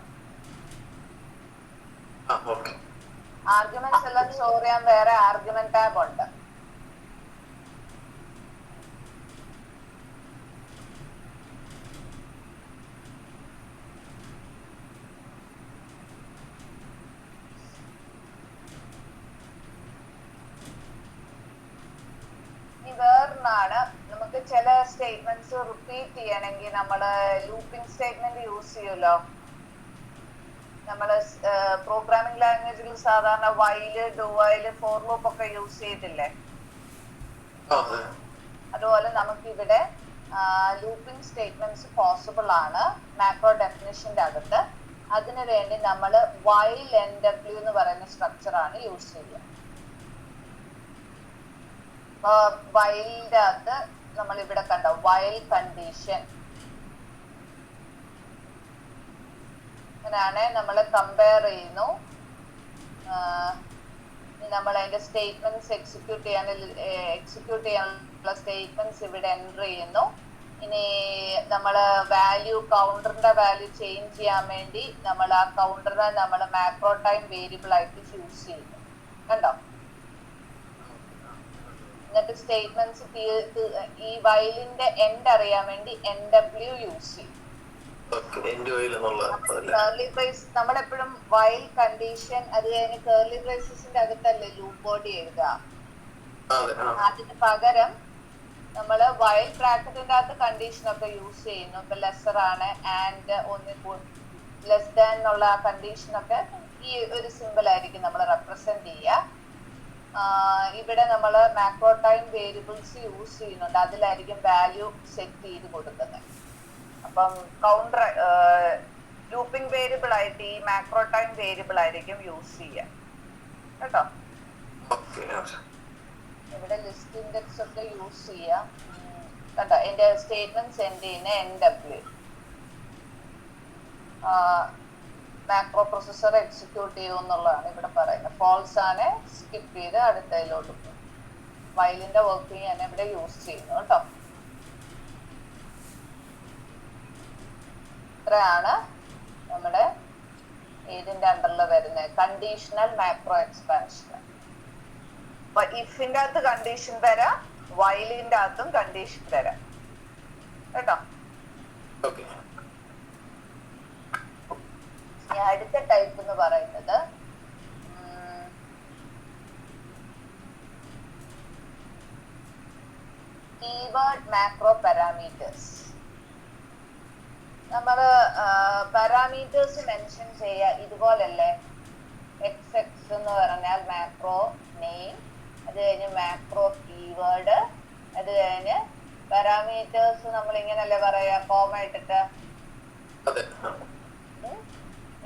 ആർഗ്യുമെന്റ്സ് എല്ലാം സ്റ്റോർ ചെയ്യാൻ വേറെ ആർഗ്യുമെന്റ് ടാബ് ഉണ്ട്. വേറൊന്നാണ്, നമുക്ക് ചില സ്റ്റേറ്റ്മെന്റ്സ് റിപ്പീറ്റ് ചെയ്യണമെങ്കിൽ നമ്മള് ലൂപ്പിംഗ് സ്റ്റേറ്റ്മെന്റ് യൂസ് ചെയ്യുമല്ലോ. നമ്മള് പ്രോഗ്രാമിംഗ് ലാംഗ്വേജിൽ സാധാരണ വൈല്, ഡു വൈല്, ഫോർ ലൂപ്പ് ഒക്കെ യൂസ് ചെയ്തില്ലേ? അതുപോലെ നമുക്കിവിടെ ലൂപ്പിംഗ് സ്റ്റേറ്റ്മെന്റ്സ് പോസിബിൾ ആണ് മാക്രോ ഡെഫിനിഷന്റെ അകത്ത്. അതിനു വേണ്ടി നമ്മൾ വൈൽ NW എന്ന് പറയുന്ന സ്ട്രക്ചർ ആണ് യൂസ് ചെയ്യുക. വൈലിന്റെ അകത്ത് നമ്മൾ ഇവിടെ കണ്ടോ വൈൽ കണ്ടീഷൻ, അങ്ങനെയാണ് നമ്മൾ കമ്പയർ ചെയ്യുന്നു. നമ്മൾ അതിന്റെ സ്റ്റേറ്റ്മെന്റ്സ് എക്സിക്യൂട്ട് ചെയ്യാനുള്ള സ്റ്റേറ്റ്മെന്റ്സ് ഇവിടെ എൻ്റർ ചെയ്യുന്നു. ഇനി നമ്മൾ വാല്യൂ, കൗണ്ടറിന്റെ വാല്യൂ ചേഞ്ച് ചെയ്യാൻ വേണ്ടി നമ്മൾ ആ കൗണ്ടറിനെ നമ്മൾ മാക്രോ ടൈം വേരിയബിൾ ആയിട്ട് യൂസ് ചെയ്യുന്നു. കണ്ടോ? എന്നിട്ട് സ്റ്റേറ്റ്മെന്റ്സ് ഈ വൈലിന്റെ എൻഡ് അറിയാൻ വേണ്ടി NW യൂസ് ചെയ്യും. കേർലി ബ്രേസ് നമ്മളെപ്പോഴും വൈൽ കണ്ടീഷൻ അത് കഴിഞ്ഞ് കേർലി ബ്രേസസിന്റെ അകത്തല്ലേ ലൂപ്പ് ബോഡി എഴുതുക. അതിന് പകരം നമ്മള് വൈൽ ബ്രാക്കറ്റിന്റെ അകത്ത് കണ്ടീഷൻ ഒക്കെ യൂസ് ചെയ്യുന്നു. ഇപ്പൊ ലെസർ ആണ്, ആൻഡ് ലെസ് ദാൻ എന്നുള്ള കണ്ടീഷൻ ഒക്കെ ഈ ഒരു സിമ്പിൾ ആയിരിക്കും നമ്മൾ റെപ്രസെന്റ് ചെയ്യുക. ഇവിടെ നമ്മൾ മാക്രോ ടൈം വേരിയബിൾസ് യൂസ് ചെയ്യുന്നുണ്ട്, അതിലായിരിക്കും വാല്യൂ സെറ്റ് ചെയ്ത് കൊടുക്കുന്നത്. അപ്പം കൗണ്ടർ ലൂപ്പിംഗ് വേരിയബിൾ ആയിട്ട് ഈ മാക്രോ ടൈം വേരിയബിൾ ആയിരിക്കും യൂസ് ചെയ്യുക കേട്ടോ. ഇവിടെ ലിസ്റ്റ് ഇൻഡെക്സ് ഒക്കെ യൂസ് ചെയ്യാം കേട്ടോ. എന്റെ സ്റ്റേറ്റ്മെന്റ്സ് എൻഡ് ചെയ്യുന്ന NW. മാക്രോ പ്രൊസസർ എക്സിക്യൂട്ട് ചെയ്യും എന്നുള്ളതാണ് ഇവിടെ പറയുന്നത്. ഫോൾസ് ആണ്, സ്കിപ്പ് ചെയ്ത് അടുത്തതിലോട്ട് പോകും. വൈലിന്റെ വർക്കിംഗ് ഞാൻ ഇവിടെ യൂസ് ചെയ്യുന്നു കേട്ടോ. ഇത്രയാണ് നമ്മുടെ ഏതിന്റെ അണ്ടറിൽ വരുന്നത് കണ്ടീഷണൽ മാക്രോ എക്സ്പാൻഷൻ. അപ്പൊ ഇഫിന്റെ അകത്ത് കണ്ടീഷൻ വരാം, വൈലിന്റെ അകത്തും കണ്ടീഷൻ വരാം കേട്ടോ. അടുത്ത ടൈപ്പ് എന്ന് പറയുന്നത് കീവേഡ് മാക്രോ പാരാമീറ്റേഴ്സ്. നമ്മള് പാരാമീറ്റേഴ്സ് മെൻഷൻ ചെയ്യുക ഇതുപോലല്ലേ. XX എന്ന് പറഞ്ഞാൽ മാക്രോ നെയിം, അത് കഴിഞ്ഞ് മാക്രോ കീവേഡ്, അത് കഴിഞ്ഞ് പാരാമീറ്റേഴ്സ് നമ്മൾ ഇങ്ങനല്ലേ പറയാ, കോമ ഇട്ടിട്ട്.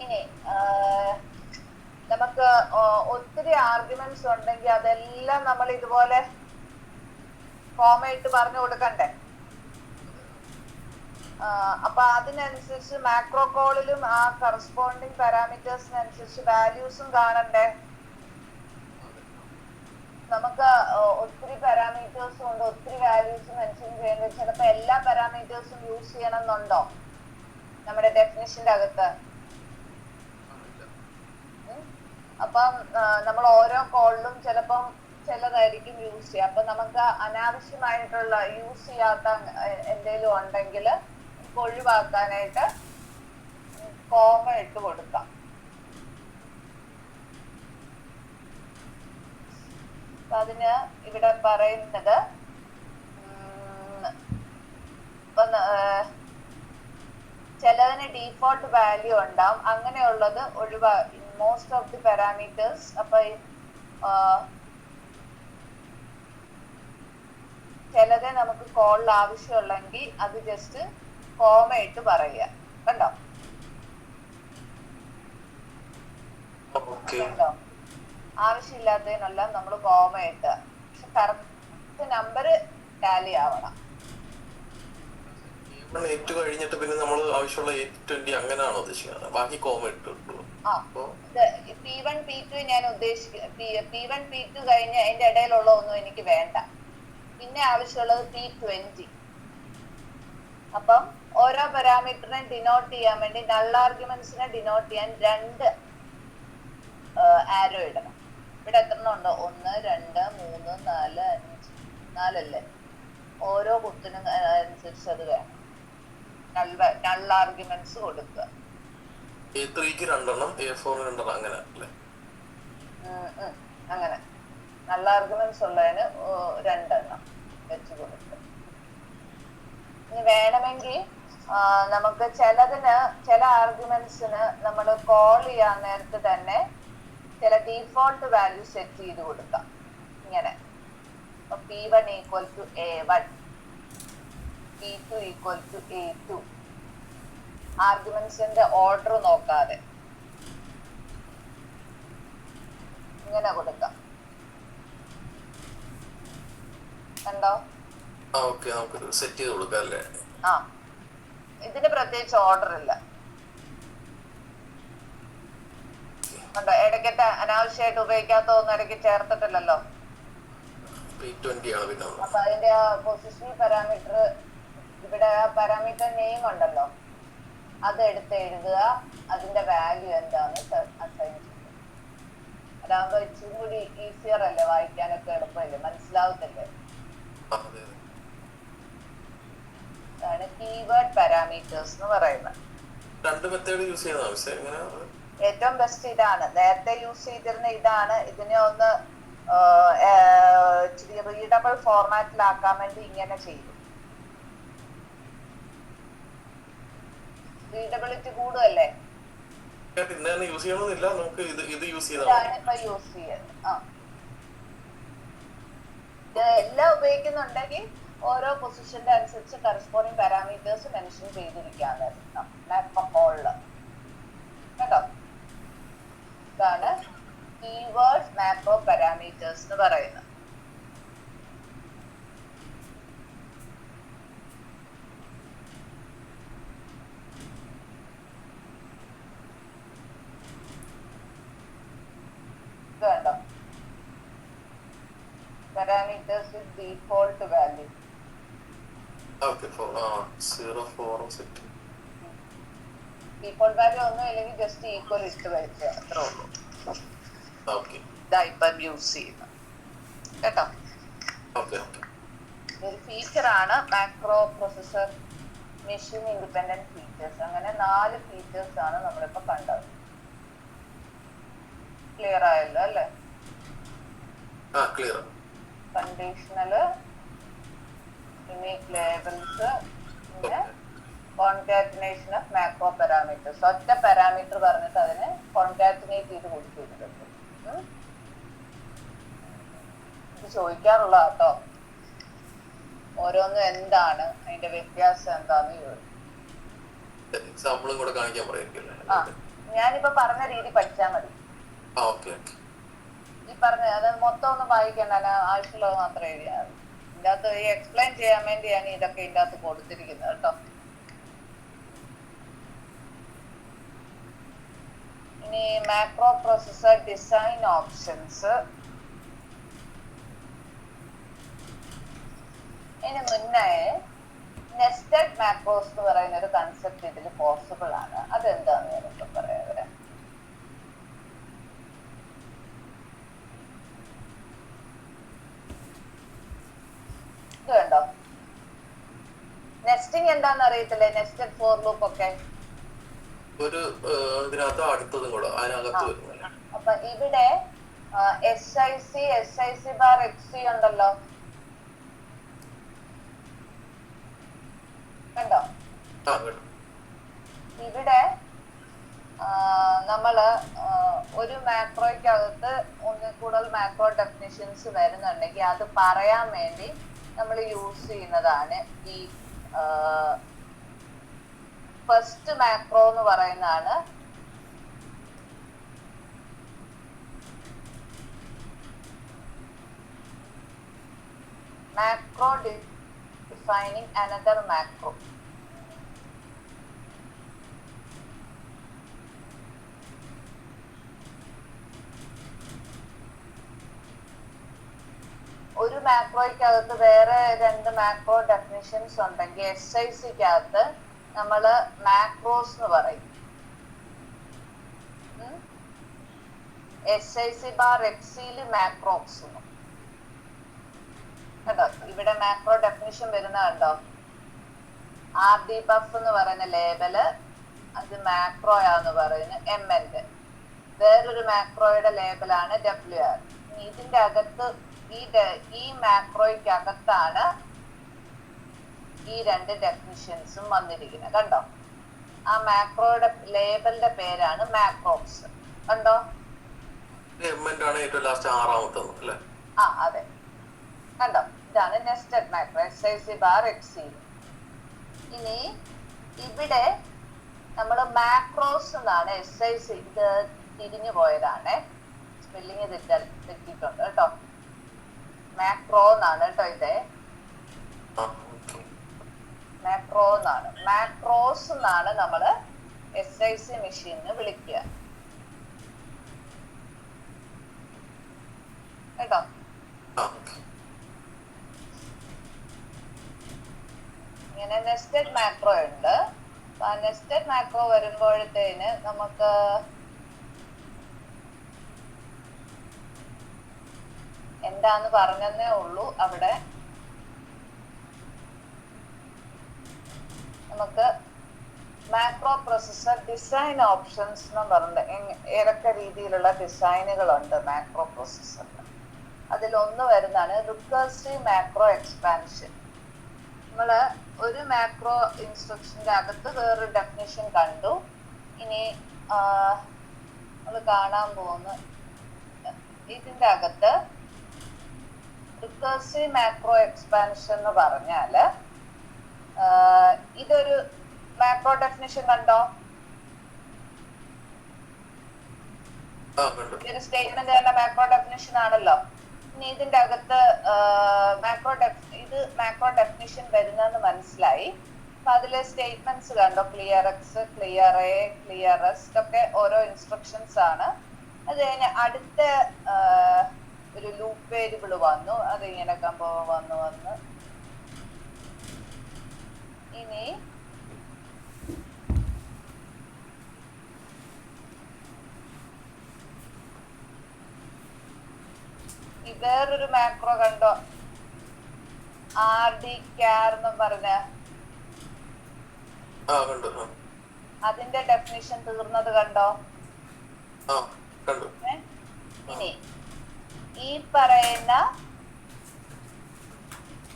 ഇനി നമുക്ക് ഒത്തിരി ആർഗ്യുമെന്റ്സ് ഉണ്ടെങ്കിൽ അതെല്ലാം നമ്മൾ ഇതുപോലെ കോമ ഇട്ട് പറഞ്ഞു കൊടുക്കണ്ടേ. അപ്പൊ അതിനനുസരിച്ച് മാക്രോ കോളിലും ആ കറസ്പോണ്ടിങ് പാരാമീറ്റേഴ്സിനനുസരിച്ച് വാല്യൂസും കാണണ്ടേ. നമുക്ക് ഒത്തിരി പാരാമീറ്റേഴ്സും ഉണ്ട്, ഒത്തിരി വാല്യൂസ് മെൻഷൻ ചെയ്യേണ്ടത്. ചിലപ്പോ എല്ലാ പാരാമീറ്റേഴ്സും യൂസ് ചെയ്യണം എന്നുണ്ടോ നമ്മുടെ ഡെഫിനിഷന്റെ അകത്ത്? അപ്പം നമ്മൾ ഓരോ കോളിലും ചിലപ്പം ചിലതായിരിക്കും യൂസ് ചെയ്യുക. അപ്പൊ നമുക്ക് അനാവശ്യമായിട്ടുള്ള യൂസ് ചെയ്യാത്ത എന്തെങ്കിലും ഉണ്ടെങ്കിൽ ഒഴിവാക്കാനായിട്ട് കോമ ഇട്ട് കൊടുക്കാം. അതിന് ഇവിടെ പറയുന്നത് ചിലതിന് ഡീഫോൾട്ട് വാല്യൂ ഉണ്ടാവും, അങ്ങനെയുള്ളത് മോസ്റ്റ് ഓഫ് ദി പാരാമീറ്റേഴ്സ്. അപ്പൊ ചിലത് നമുക്ക് കോളിൽ ആവശ്യമുള്ളെങ്കിൽ അത് ജസ്റ്റ് കോമ ഇട്ട് പറയുക. കണ്ടോ? കണ്ടോ? ആവശ്യമില്ലാത്തതിനെല്ലാം നമ്മൾ കോമ ഇട്ട്, പക്ഷെ കറക്റ്റ് നമ്പർ ടാലി ആവണം. കഴിഞ്ഞിട്ട് പിന്നെ നമ്മൾ ആവശ്യമുള്ള 820 അങ്ങനെയാണോ ഉദ്ദേശിക്കുന്നത്? ബാക്കി കോമ ഇട്ടു. P1 P2 ഞാൻ ഉദ്ദേശിക്കുന്നത് P1 P2 കഴിഞ്ഞ് അതിന്റെ ഇടയിലുള്ള ഒന്നും എനിക്ക് വേണ്ട. പിന്നെ ആവശ്യമുള്ളത് P20. അപ്പം ഓരോ പാരാമീറ്ററിനെ ഡിനോട്ട് ചെയ്യാൻ വേണ്ടി നൾ ആർഗ്യുമെന്റ്സിനെ ഡിനോട്ട് ചെയ്യാൻ 2 ആരോ ഇടണം. ഇവിടെ എത്ര ഉണ്ട്? 1 2 3 4 5 4 ഓരോ കുത്തിനും അനുസരിച്ച് അത് വേണം. നൾ ആർഗ്യുമെന്റ്സ് കൊടുക്കുക. A3ക്ക് 2 എണ്ണം, A4 2 എണ്ണം, അങ്ങനെ അല്ലേ? അങ്ങനെ നല്ല ആർഗ്യുമെന്റ്സ് ഉള്ളതിന് 2 എണ്ണം വെച്ച് കൊടുക്കുക. ഇനി വേണമെങ്കിൽ നമുക്ക് ചില ആർഗ്യുമെന്റ്സിന് നമ്മൾ കോൾ ചെയ്യാൻ നേരത്ത് തന്നെ ചില ഡീഫോൾട്ട് വാല്യൂ സെറ്റ് ചെയ്ത് കൊടുക്കാം. ഇങ്ങനെ P1 = A1, P2 = A2. ആർഗ്യുമെന്റ്സിന്റെ order നോക്കാതെ ഇങ്ങനെ കൊടുക്കാം. കണ്ടോ? സെറ്റ് ചെയ്ത് കൊടുക്കാം അല്ലേ? ഇതിന് പ്രത്യേകിച്ച് ഓർഡർ ഇല്ല. കണ്ടോ? ഇടയ്ക്കത്തെ അനാവശ്യമായിട്ട് ഉപയോഗിക്കാത്തൊന്നും ഇടയ്ക്ക് ചേർത്തിട്ടില്ലല്ലോ. അപ്പൊ അതിന്റെ ആ പൊസിഷണൽ പാരാമീറ്റർ, ഇവിടെ പാരാമീറ്റർ നെയിം ഉണ്ടല്ലോ, അത് എടുത്ത് എഴുതുക. അതിന്റെ വാല്യൂ എന്താന്ന് അസൈൻ ചെയ്യുക. അതാകുമ്പോ ഇച്ചിരി കൂടി ഈസിയർ അല്ലേ, വായിക്കാനൊക്കെ എളുപ്പമല്ലേ, മനസ്സിലാവത്തില്ലേ? അതാണ് കീവേഡ് പാരാമീറ്റേഴ്സ് എന്ന് പറയുന്നത്. ഏറ്റവും ബെസ്റ്റ് ഇതാണ്. നേരത്തെ യൂസ് ചെയ്തിരുന്ന ഇതാണ്. ഇതിനെ ഒന്ന് ഇച്ചിരി റീഡബിൾ ഫോർമാറ്റിലാക്കാൻ വേണ്ടി ഇങ്ങനെ ചെയ്തു. റീഡബിലിറ്റി കൂടുമല്ലേ? ഇതാണ് ഇപ്പൊ യൂസ് ചെയ്യുന്നത്. എല്ലാം ഉപയോഗിക്കുന്നുണ്ടെങ്കിൽ ഓരോ പൊസിഷന്റെ അനുസരിച്ച് കറസ്പോണ്ടിങ് പാരാമീറ്റേഴ്സ് മെൻഷൻ ചെയ്തിരിക്കാന്ന് കേട്ടോ. ഇതാണ് കീവേഡ് മാക്രോ പാരാമീറ്റേഴ്സ് എന്ന് പറയുന്നത്. കണ്ടോ? parameters with default value. Default value ഒന്നും ഇല്ലെങ്കിൽ ജസ്റ്റ് ഈക്വൽ ഇട്ട് വരയ്ക്കുക, അത്രേ ഉള്ളൂ. ഇതായിപ്പം യൂസ് ചെയ്യുന്നത് കേട്ടോ. ഒരു ഫീച്ചറാണ് macro processor machine independent features. അങ്ങനെ 4 ഫീച്ചേഴ്സ് ആണ് നമ്മളിപ്പോ കണ്ടത്. ക്ലിയർ ആയല്ലോ അല്ലേ? കണ്ടീഷണല്, യുണീക് ലേബിൾസ്, പിന്നെ കോൺകാറ്റിനേഷൻ ഓഫ് മാക്രോ പാരാമീറ്റേഴ്സ്. ഒറ്റ പാരാമീറ്റർ പറഞ്ഞിട്ട് അതിനെ കോൺകാറ്റിനേറ്റ് ചെയ്ത് കൊടുത്തിട്ടുണ്ട്. ഇത് ചോദിക്കാറുള്ള കേട്ടോ. ഓരോന്നും എന്താണ്, അതിന്റെ വ്യത്യാസം എന്താന്ന് ചോദിക്കും. ഞാനിപ്പോ പറഞ്ഞ രീതി പഠിച്ചാൽ മതി. ഈ പറഞ്ഞ അത് മൊത്തം ഒന്നും വായിക്കണ്ട, ആവശ്യമുള്ളത് മാത്രം എഴുതിയാൽ മതി. ഇതിൻ്റെ അകത്ത് ഈ എക്സ്പ്ലെയിൻ ചെയ്യാൻ വേണ്ടിയാണ് ഇതൊക്കെ ഇതിൻ്റെ അകത്ത് കൊടുത്തിരിക്കുന്നത് കേട്ടോ. ഇനി മാക്രോ പ്രൊസസർ ഡിസൈൻ ഓപ്ഷൻസ്. ഇതിന് മുന്നേ നെസ്റ്റഡ് മാക്രോസ് എന്ന് പറയുന്ന ഒരു കൺസെപ്റ്റ് ഇതിൽ പോസിബിൾ ആണ്. അതെന്താന്ന് ഞാനിപ്പോ പറയാം. ഇത് കണ്ടോ? നെസ്റ്റിംഗ് എന്താന്ന് അറിയത്തില്ലേ? നെസ്റ്റഡ് ഫോർ ലൂപ്പ് ഒക്കെ. അപ്പൊ ഇവിടെ SIC ബാർ XC ഉണ്ടല്ലോ, കണ്ടോ? ഇവിടെ നമ്മള് ഒരു മാക്രോയ്ക്കകത്ത് ഒന്നിൽ കൂടുതൽ മാക്രോ ഡെഫിനിഷൻസ് വരുന്നുണ്ടെങ്കിൽ അത് പറയാൻ വേണ്ടി നമ്മൾ യൂസ് ചെയ്യുന്നതാണ് ഈ ഫസ്റ്റ് മാക്രോ എന്ന് പറയുന്നതാണ് മാക്രോ ഡിഫൈനിങ് അനദർ മാക്രോ. ഒരു മാക്രോയ്ക്കകത്ത് വേറെ 2 മാക്രോ ഡെഫിനിഷൻസ് ഉണ്ടെങ്കിൽ SICക്കകത്ത് നമ്മള് മാക്രോസ് എന്ന് പറയും. SIC/XCL മാക്രോക്സ് കേട്ടോ. ഇവിടെ മാക്രോ ഡെഫിനിഷൻ വരുന്ന കണ്ടോ, RDBuf എന്ന് പറയുന്ന ലേബല് അത് മാക്രോയാന്ന് പറയുന്നത് MN. വേറൊരു മാക്രോയുടെ ലേബലാണ് WR. ഇതിന്റെ അകത്ത് ഈ മാക്രോയ്ക്ക് അകത്താണ് ഈ രണ്ട് ഡെഫിനിഷൻസും വന്നിരിക്കുന്നത് കണ്ടോ. ആ മാക്രോയുടെ ലേബലിന്റെ പേരാണ് മാക്രോക്സ് കണ്ടോ. ആ അതെ കണ്ടോ, ഇതാണ് നെസ്റ്റഡ് മാക്രോ SIC/XCL. ഇനി ഇവിടെ നമ്മൾ മാക്രോസ് എന്നാണ് SIC, ഇത് തിരിഞ്ഞു പോയതാണ്, സ്പെല്ലിങ് തെറ്റിയിട്ടുണ്ട് കേട്ടോ. മാക്രോ എന്നാണ് കേട്ടോ, ഇത് മാക്രോ എന്നാണ്. മാക്രോസ് എന്നാണ് നമ്മള് SIC മെഷീനിന് വിളിക്കുക കേട്ടോ. ഇങ്ങനെ നെസ്റ്റഡ് മാക്രോ ഉണ്ട്. ആ നെസ്റ്റഡ് മാക്രോ വരുമ്പോഴത്തേന് നമുക്ക് എന്താന്ന് പറഞ്ഞതേ ഉള്ളൂ. അവിടെ നമുക്ക് മാക്രോ പ്രൊസസർ ഡിസൈൻ ഓപ്ഷൻസ് എന്ന് പറഞ്ഞിട്ട് ഏതൊക്കെ രീതിയിലുള്ള ഡിസൈനുകളുണ്ട് മാക്രോ പ്രൊസസറിൽ. അതിലൊന്ന് വരുന്നതാണ് റിക്കർസീവ് മാക്രോ എക്സ്പാൻഷൻ. നമ്മള് ഒരു മാക്രോ ഇൻസ്ട്രക്ഷന്റെ അകത്ത് വേറൊരു ഡെഫിനിഷൻ കണ്ടു. ഇനി നമ്മൾ കാണാൻ പോകുന്ന ഇതിന്റെ അകത്ത് റിക്കർസീവ് മാക്രോ എക്സ്പാൻഷൻ എന്ന് പറഞ്ഞാല് ഇതൊരു മാക്രോ ഡെഫിനിഷൻ കണ്ടോ, ഇതൊരു സ്റ്റേറ്റ്മെന്റ് തന്നെ മാക്രോ ഡെഫിനിഷൻ ആണല്ലോ. ഇനി ഇതിന്റെ അകത്ത് മാക്രോ ഡെഫിനിഷൻ വരുന്നെന്ന് മനസ്സിലായി. അപ്പൊ അതിലെ സ്റ്റേറ്റ്മെന്റ്സ് കണ്ടോ, clear X, clear A, clear S ഒക്കെ ഓരോ ഇൻസ്ട്രക്ഷൻസ് ആണ്. അത് കഴിഞ്ഞ് അടുത്ത ഒരു ലൂപ്പ് വേരിയബിൾ വന്നു, അത് ഇങ്ങനെ വന്ന് ഇനി വേറൊരു മാക്രോ കണ്ടോ, RDCar എന്ന് പറഞ്ഞ, അതിന്റെ ഡെഫിനിഷൻ തീർന്നത് കണ്ടോ. ഇനി ഈ പറയുന്ന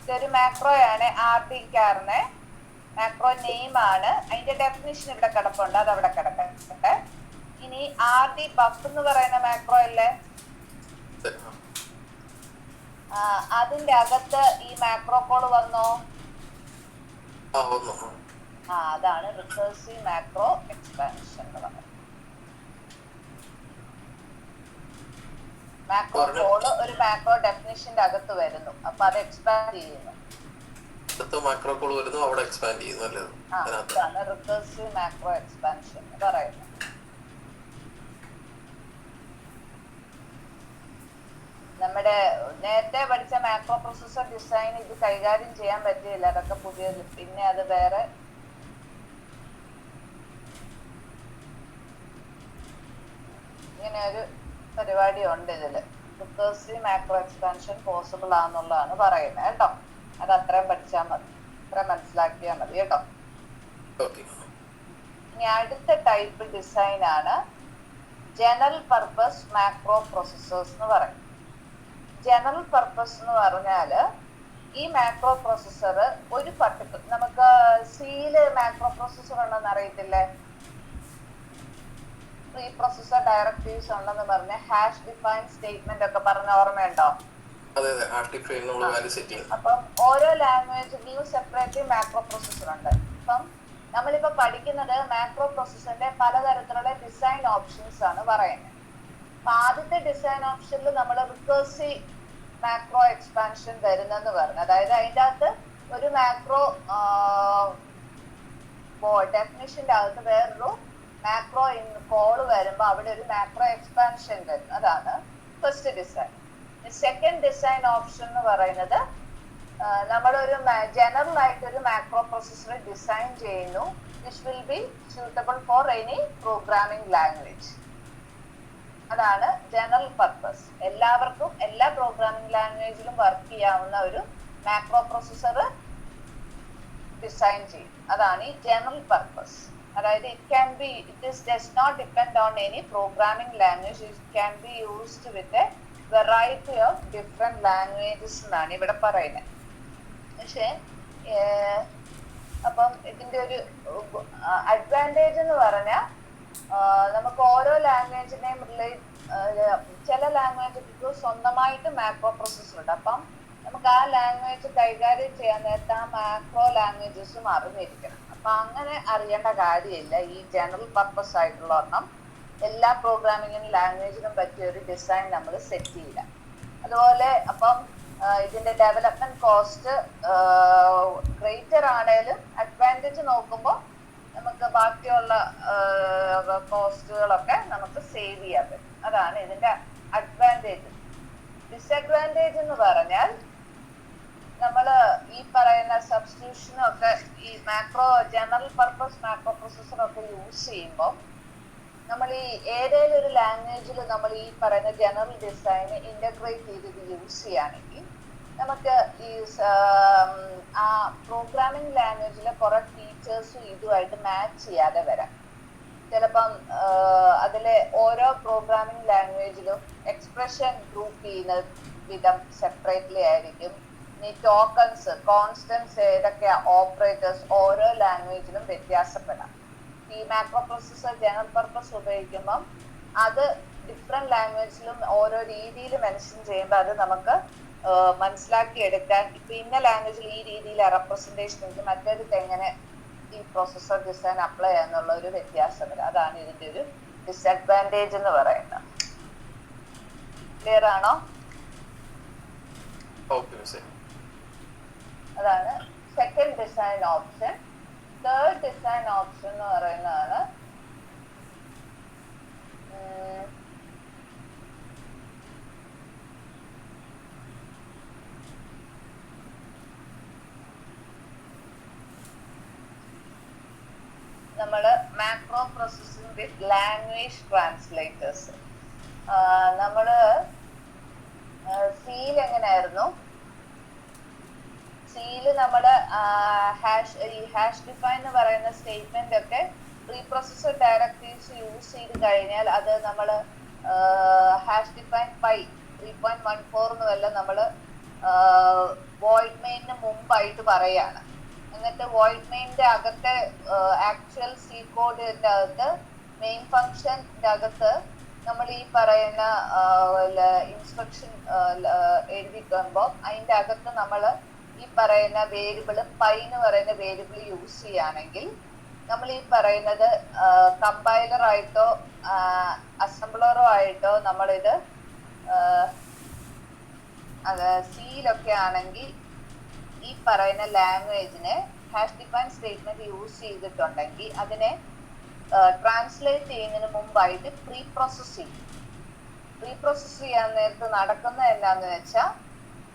ഇതൊരു മാക്രോയാണ്, RDCarനെ മാക്രോ നെയിം ആണ്. അതിന്റെ ഡെഫിനിഷൻ ഇവിടെ കിടപ്പുണ്ട്, അത് അവിടെ കിടക്കട്ടെ. ഇനി RDBuf എന്ന് പറയുന്ന മാക്രോ അല്ലേ, അതിന്റെ അകത്ത് ഈ മാക്രോ കോൾ വന്നോ. അതാണ് റിക്കർസീവ് മാക്രോ എക്സ്പാൻഷൻ എന്ന് പറയുന്നത്. മാക്രോ കോള് ഒരു മാക്രോ ഡെഫിനിഷന്റെ അകത്ത് വരുന്നു, അപ്പൊ അത് എക്സ്പാൻഡ് ചെയ്യുന്നു. അതാണ് റിക്കർസീവ് മാക്രോ എക്സ്പാൻഷൻ എന്ന് പറയുന്നത്. നമ്മുടെ നേരത്തെ പഠിച്ച മാക്രോ പ്രൊസസർ ഡിസൈൻ ഇത് കൈകാര്യം ചെയ്യാൻ പറ്റിയില്ല, അതൊക്കെ പുതിയത്. പിന്നെ അത് വേറെ ഇങ്ങനെ ഒരു പരിപാടി ഉണ്ട് ഇതില്. റിക്കർസീവ് മാക്രോ എക്സ്പാൻഷൻ പോസിബിൾ ആണെന്നുള്ളതാണ് പറയുന്നത് കേട്ടോ. അത് അത്രയും പഠിച്ചാൽ മതി, അത്രയും മനസ്സിലാക്കിയാൽ മതി കേട്ടോ. ഇനി അടുത്ത ടൈപ്പ് ഡിസൈൻ ആണ് ജനറൽ പർപ്പസ് മാക്രോ പ്രൊസസേഴ്സ് എന്ന് പറയും. ജനറൽ പർപ്പസ് എന്ന് പറഞ്ഞാല് ഈ മാക്രോ പ്രൊസസർ ഒരു പർട്ടിക്കുലർ, നമുക്ക് സിയില് മാക്രോ പ്രൊസസർ ഉണ്ടെന്ന് അറിയത്തില്ലേ, പ്രീ പ്രൊസസർ ഡയറക്റ്റീവ്സ് ഉണ്ടെന്ന് പറഞ്ഞ ഹാഷ് ഡിഫൈൻ സ്റ്റേറ്റ്മെന്റ് ഒക്കെ പറഞ്ഞ ഓർമ്മയുണ്ടോ. അപ്പം ഓരോ ലാംഗ്വേജിലും സെപ്പറേറ്റ് മാക്രോ പ്രൊസസർ ഉണ്ട്. അപ്പം നമ്മളിപ്പോ പഠിക്കുന്നത് മാക്രോ പ്രൊസസറിന്റെ പലതരത്തിലുള്ള ഡിസൈൻ ഓപ്ഷൻസ് ആണ് പറയുന്നത്. അപ്പൊ ആദ്യത്തെ ഡിസൈൻ ഓപ്ഷനിൽ നമ്മൾ റിക്കർസീവ് മാക്രോ എക്സ്പാൻഷൻ വരുന്നെന്ന് പറഞ്ഞു. അതായത് അതിൻ്റെ അകത്ത് ഒരു മാക്രോ ഡെഫിനിഷന്റെ അകത്ത് വേറൊരു മാക്രോ കോള് വരുമ്പോൾ അവിടെ ഒരു മാക്രോ എക്സ്പാൻഷൻ വരുന്നു. അതാണ് first design. Second design option എന്ന് പറയുന്നത് നമ്മളൊരു ജനറൽ ആയിട്ട് ഒരു മാക്രോ പ്രൊസസർ ഡിസൈൻ ചെയ്യുന്നു, which will be suitable for any programming language. അതാണ് ജനറൽ പർപ്പസ്. എല്ലാവർക്കും എല്ലാ പ്രോഗ്രാമിംഗ് ലാംഗ്വേജിലും വർക്ക് ചെയ്യാവുന്ന ഒരു മാക്രോ പ്രൊസസർ ഡിസൈൻ ചെയ്യും. അതാണ് ഈ ജനറൽ പർപ്പസ്. അതായത് it does not depend on any programming language. It can be used with a variety of different languages എന്നാണ് ഇവിടെ പറയുന്നത്. പക്ഷേ അപ്പം ഇതിന്റെ ഒരു അഡ്വാൻറ്റേജ് എന്ന് പറഞ്ഞാൽ നമുക്ക് ഓരോ ലാംഗ്വേജിനെയും ചില ലാംഗ്വേജുകൾക്ക് സ്വന്തമായിട്ട് മാക്രോ പ്രൊസസർ ഉണ്ട്. അപ്പം നമുക്ക് ആ ലാംഗ്വേജ് കൈകാര്യം ചെയ്യാൻ നേരത്തെ ആ മാക്രോ ലാംഗ്വേജസും അറിഞ്ഞിരിക്കണം. അപ്പൊ അങ്ങനെ അറിയേണ്ട കാര്യമില്ല. ഈ ജനറൽ പർപ്പസ് ആയിട്ടുള്ള ഒരെണ്ണം എല്ലാ പ്രോഗ്രാമിങ്ങിനും ലാംഗ്വേജിനും പറ്റിയ ഒരു ഡിസൈൻ നമ്മൾ സെറ്റ് ചെയ്യില്ല. അതുപോലെ അപ്പം ഇതിന്റെ ഡെവലപ്മെന്റ് കോസ്റ്റ് ഗ്രേറ്റർ ആണേലും അഡ്വാൻറ്റേജ് നോക്കുമ്പോൾ നമുക്ക് ബാക്കിയുള്ള കോസ്റ്റുകളൊക്കെ നമുക്ക് സേവ് ചെയ്യാൻ പറ്റും. അതാണ് ഇതിന്റെ അഡ്വാൻറ്റേജ്. ഡിസഡ്വാൻറ്റേജ് എന്ന് പറഞ്ഞാൽ നമ്മൾ ഈ പറയുന്ന സബ്സ്റ്റിറ്റ്യൂഷനൊക്കെ ഈ ജനറൽ പർപ്പസ് മാക്രോ പ്രൊസസറൊക്കെ യൂസ് ചെയ്യുമ്പോൾ നമ്മൾ ഈ ഏതെങ്കിലും ഒരു ലാംഗ്വേജിൽ നമ്മൾ ഈ പറയുന്ന ജനറൽ ഡിസൈൻ ഇന്റഗ്രേറ്റ് ചെയ്ത് യൂസ് ചെയ്യുകയാണെങ്കിൽ നമുക്ക് ഈ ആ പ്രോഗ്രാമിംഗ് ലാംഗ്വേജിലെ കുറെ ഫീച്ചേഴ്സും ഇതുമായിട്ട് മാച്ച് ചെയ്യാതെ വരാം. ചിലപ്പം അതിലെ ഓരോ പ്രോഗ്രാമിംഗ് ലാംഗ്വേജിലും എക്സ്പ്രഷൻ ഗ്രൂപ്പ് ചെയ്യുന്ന വിധം സെപ്പറേറ്റ്ലി ആയിരിക്കും. ഇനി ടോക്കൺസ്, കോൺസ്റ്റൻസ്, ഏതൊക്കെ ഓപ്പറേറ്റേഴ്സ് ഓരോ ലാംഗ്വേജിലും വ്യത്യാസപ്പെടാം. ഈ മാക്രോ പ്രൊസസർ ജനറൽ പർപ്പസ് ഉപയോഗിക്കുമ്പം അത് ഡിഫറെന്റ് ലാംഗ്വേജിലും ഓരോ രീതിയിൽ മെൻഷൻ ചെയ്യുമ്പോൾ അത് നമുക്ക് മനസ്സിലാക്കിയെടുക്കാൻ ഇപ്പൊ ഇന്ന ലാംഗ്വേജിൽ ഈ രീതിയിൽ റെപ്രസെന്റേഷൻ ഉണ്ട്, മറ്റേടത്ത് എങ്ങനെ ഈ പ്രൊസസർ ഡിസൈൻ അപ്ലൈ ചെയ്യാന്നുള്ള ഒരു വ്യത്യാസം വരും. അതാണ് ഇതിന്റെ ഒരു ഡിസഡ്വാൻറ്റേജ് എന്ന് പറയുന്നത്. ക്ലിയർ ആണോ? അതാണ് second design option. Third design option എന്ന് പറയുന്നതാണ് നമ്മള് മാക്രോ പ്രോസസ്സിംഗ് വിത്ത് ലാംഗ്വേജ് ട്രാൻസ്ലേറ്റേഴ്സ്. നമ്മള് സിയിൽ എങ്ങനെയായിരുന്നു? സിയില് നമ്മള് ഹാഷ് ഡിഫൈൻ എന്ന് പറയുന്ന സ്റ്റേറ്റ്മെന്റ് ഒക്കെ പ്രീ പ്രൊസസർ ഡയറക്ടീവ്സ് യൂസ് ചെയ്ത് കഴിഞ്ഞാൽ അത് നമ്മൾ ഹാഷ് ഡിഫൈൻ 3.14 എന്നുമല്ല നമ്മള് വോയിഡ് മെയിനിന് മുമ്പായിട്ട് പറയാണ്. എന്നിട്ട് വോയിഡ് മെയിനിന്റെ അകത്തെ ആക്ച്വൽ സി കോഡിന്റെ അകത്ത് മെയിൻ ഫംഗ്ഷന്റെ അകത്ത് നമ്മൾ ഈ പറയുന്ന ഇൻസ്ട്രക്ഷൻ എഴുതിക്കുമ്പോൾ അതിന്റെ അകത്ത് നമ്മൾ ഈ പറയുന്ന വേരിയബിൾ പൈ എന്ന് പറയുന്ന വേരിയബിൾ യൂസ് ചെയ്യുകയാണെങ്കിൽ നമ്മൾ ഈ പറയുന്നത് കമ്പൈലർ ആയിട്ടോ അസംബ്ലറോ ആയിട്ടോ നമ്മളിത് സിയിലൊക്കെ ആണെങ്കിൽ ഈ പറയുന്ന ലാംഗ്വേജിനെ ഹാഷ് ഡിഫൈൻ സ്റ്റേറ്റ്മെന്റ് യൂസ് ചെയ്തിട്ടുണ്ടെങ്കിൽ അതിനെ ട്രാൻസ്ലേറ്റ് ചെയ്യുന്നതിന് മുമ്പായിട്ട് പ്രീ പ്രോസസ് ചെയ്യും. പ്രീ പ്രോസസ് ചെയ്യാൻ നേരത്ത് നടക്കുന്നത് എന്താന്ന് വെച്ചാൽ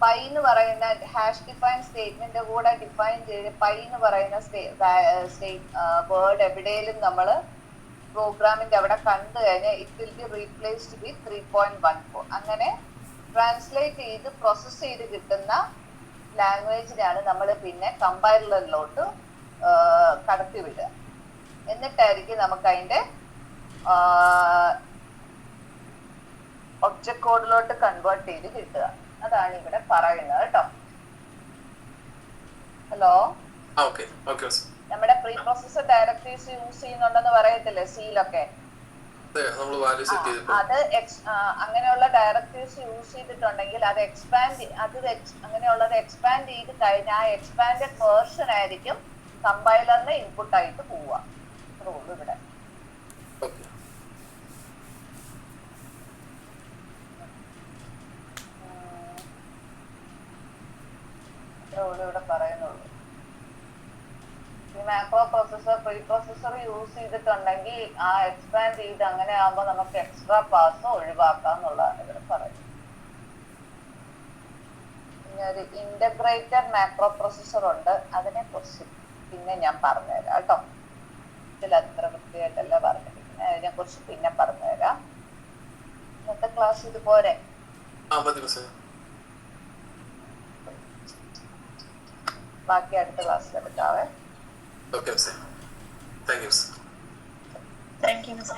പൈ എന്ന് പറയുന്ന ഹാഷ് ഡിഫൈൻ സ്റ്റേറ്റ്മെന്റ് കൂടെ ഡിഫൈൻ ചെയ്ത് പൈ എന്ന് പറയുന്ന വേർഡ് എവിടെയും നമ്മൾ പ്രോഗ്രാമിന്റെ അവിടെ കണ്ടു കഴിഞ്ഞാൽ ഇറ്റ് വിൽ ബി റീപ്ലേസ്ഡ് വിത്ത് 3.14. അങ്ങനെ ട്രാൻസ്ലേറ്റ് ചെയ്ത് പ്രോസസ് ചെയ്ത് കിട്ടുന്ന ലാംഗ്വേജിനാണ് നമ്മൾ പിന്നെ കമ്പൈലറിലോട്ട് കടത്തി വിടുക. എന്നിട്ടായിരിക്കും നമുക്ക് അതിന്റെ ഒബ്ജക്ട് കോഡിലോട്ട് കൺവേർട്ട് ചെയ്ത് കിട്ടുക. അതാണ് ഇവിടെ പറയുന്നത് കേട്ടോ. ഹലോ, നമ്മുടെ പ്രീ പ്രോസസർ ഡയറക്ടറീസ് യൂസ് ചെയ്യുന്നുണ്ടെന്ന് പറയത്തില്ലേ സിയിലൊക്കെ? അത് അങ്ങനെയുള്ള ഡയറക്ടറീസ് യൂസ് ചെയ്തിട്ടുണ്ടെങ്കിൽ അത് അങ്ങനെയുള്ളത് എക്സ്പാൻഡ് ചെയ്ത് കഴിഞ്ഞാൽ ആ എക്സ്പാൻഡഡ് വേർഷൻ ആയിരിക്കും കമ്പൈലറിന്റെ ഇൻപുട്ട് ആയിട്ട് പോവുക. റൂൾ ഇവിടെ ഇവിടെ പറയുന്നുള്ളൂ. ഈ macro processor pre processor use ചെയ്തിട്ടുണ്ടെങ്കിൽ ആ എക്സ്പാൻഡ് ചെയ്ത് അങ്ങനെ ആകുമ്പോൾ നമുക്ക് എക്സ്ട്രാ പാസ് ഒഴിവാക്കാം എന്നുള്ളതാണ് ഇവിടെ പറയുന്നത്. പിന്നെ ഒരു ഇന്റഗ്രേറ്റഡ് മാക്രോ പ്രോസസർ ഉണ്ട്, അതിനെ കുറിച്ച് പിന്നെ ഞാൻ പറഞ്ഞുതരാം കേട്ടോ. ഇതിൽ അത്ര വൃത്തിയായിട്ടല്ല പറഞ്ഞിരിക്കുന്നത്, അതിനെ കുറിച്ച് പിന്നെ പറഞ്ഞുതരാം. ഇന്നത്തെ ക്ലാസ് ഇതുപോലെ. മതി മിസ്സേ. ബാക്കി അടുത്ത ക്ലാസ്സിൽ എടുക്കാവേ. ഓക്കെ മിസ്സേ. താങ്ക് യു മിസ്സേ. താങ്ക് യു മിസ്സേ.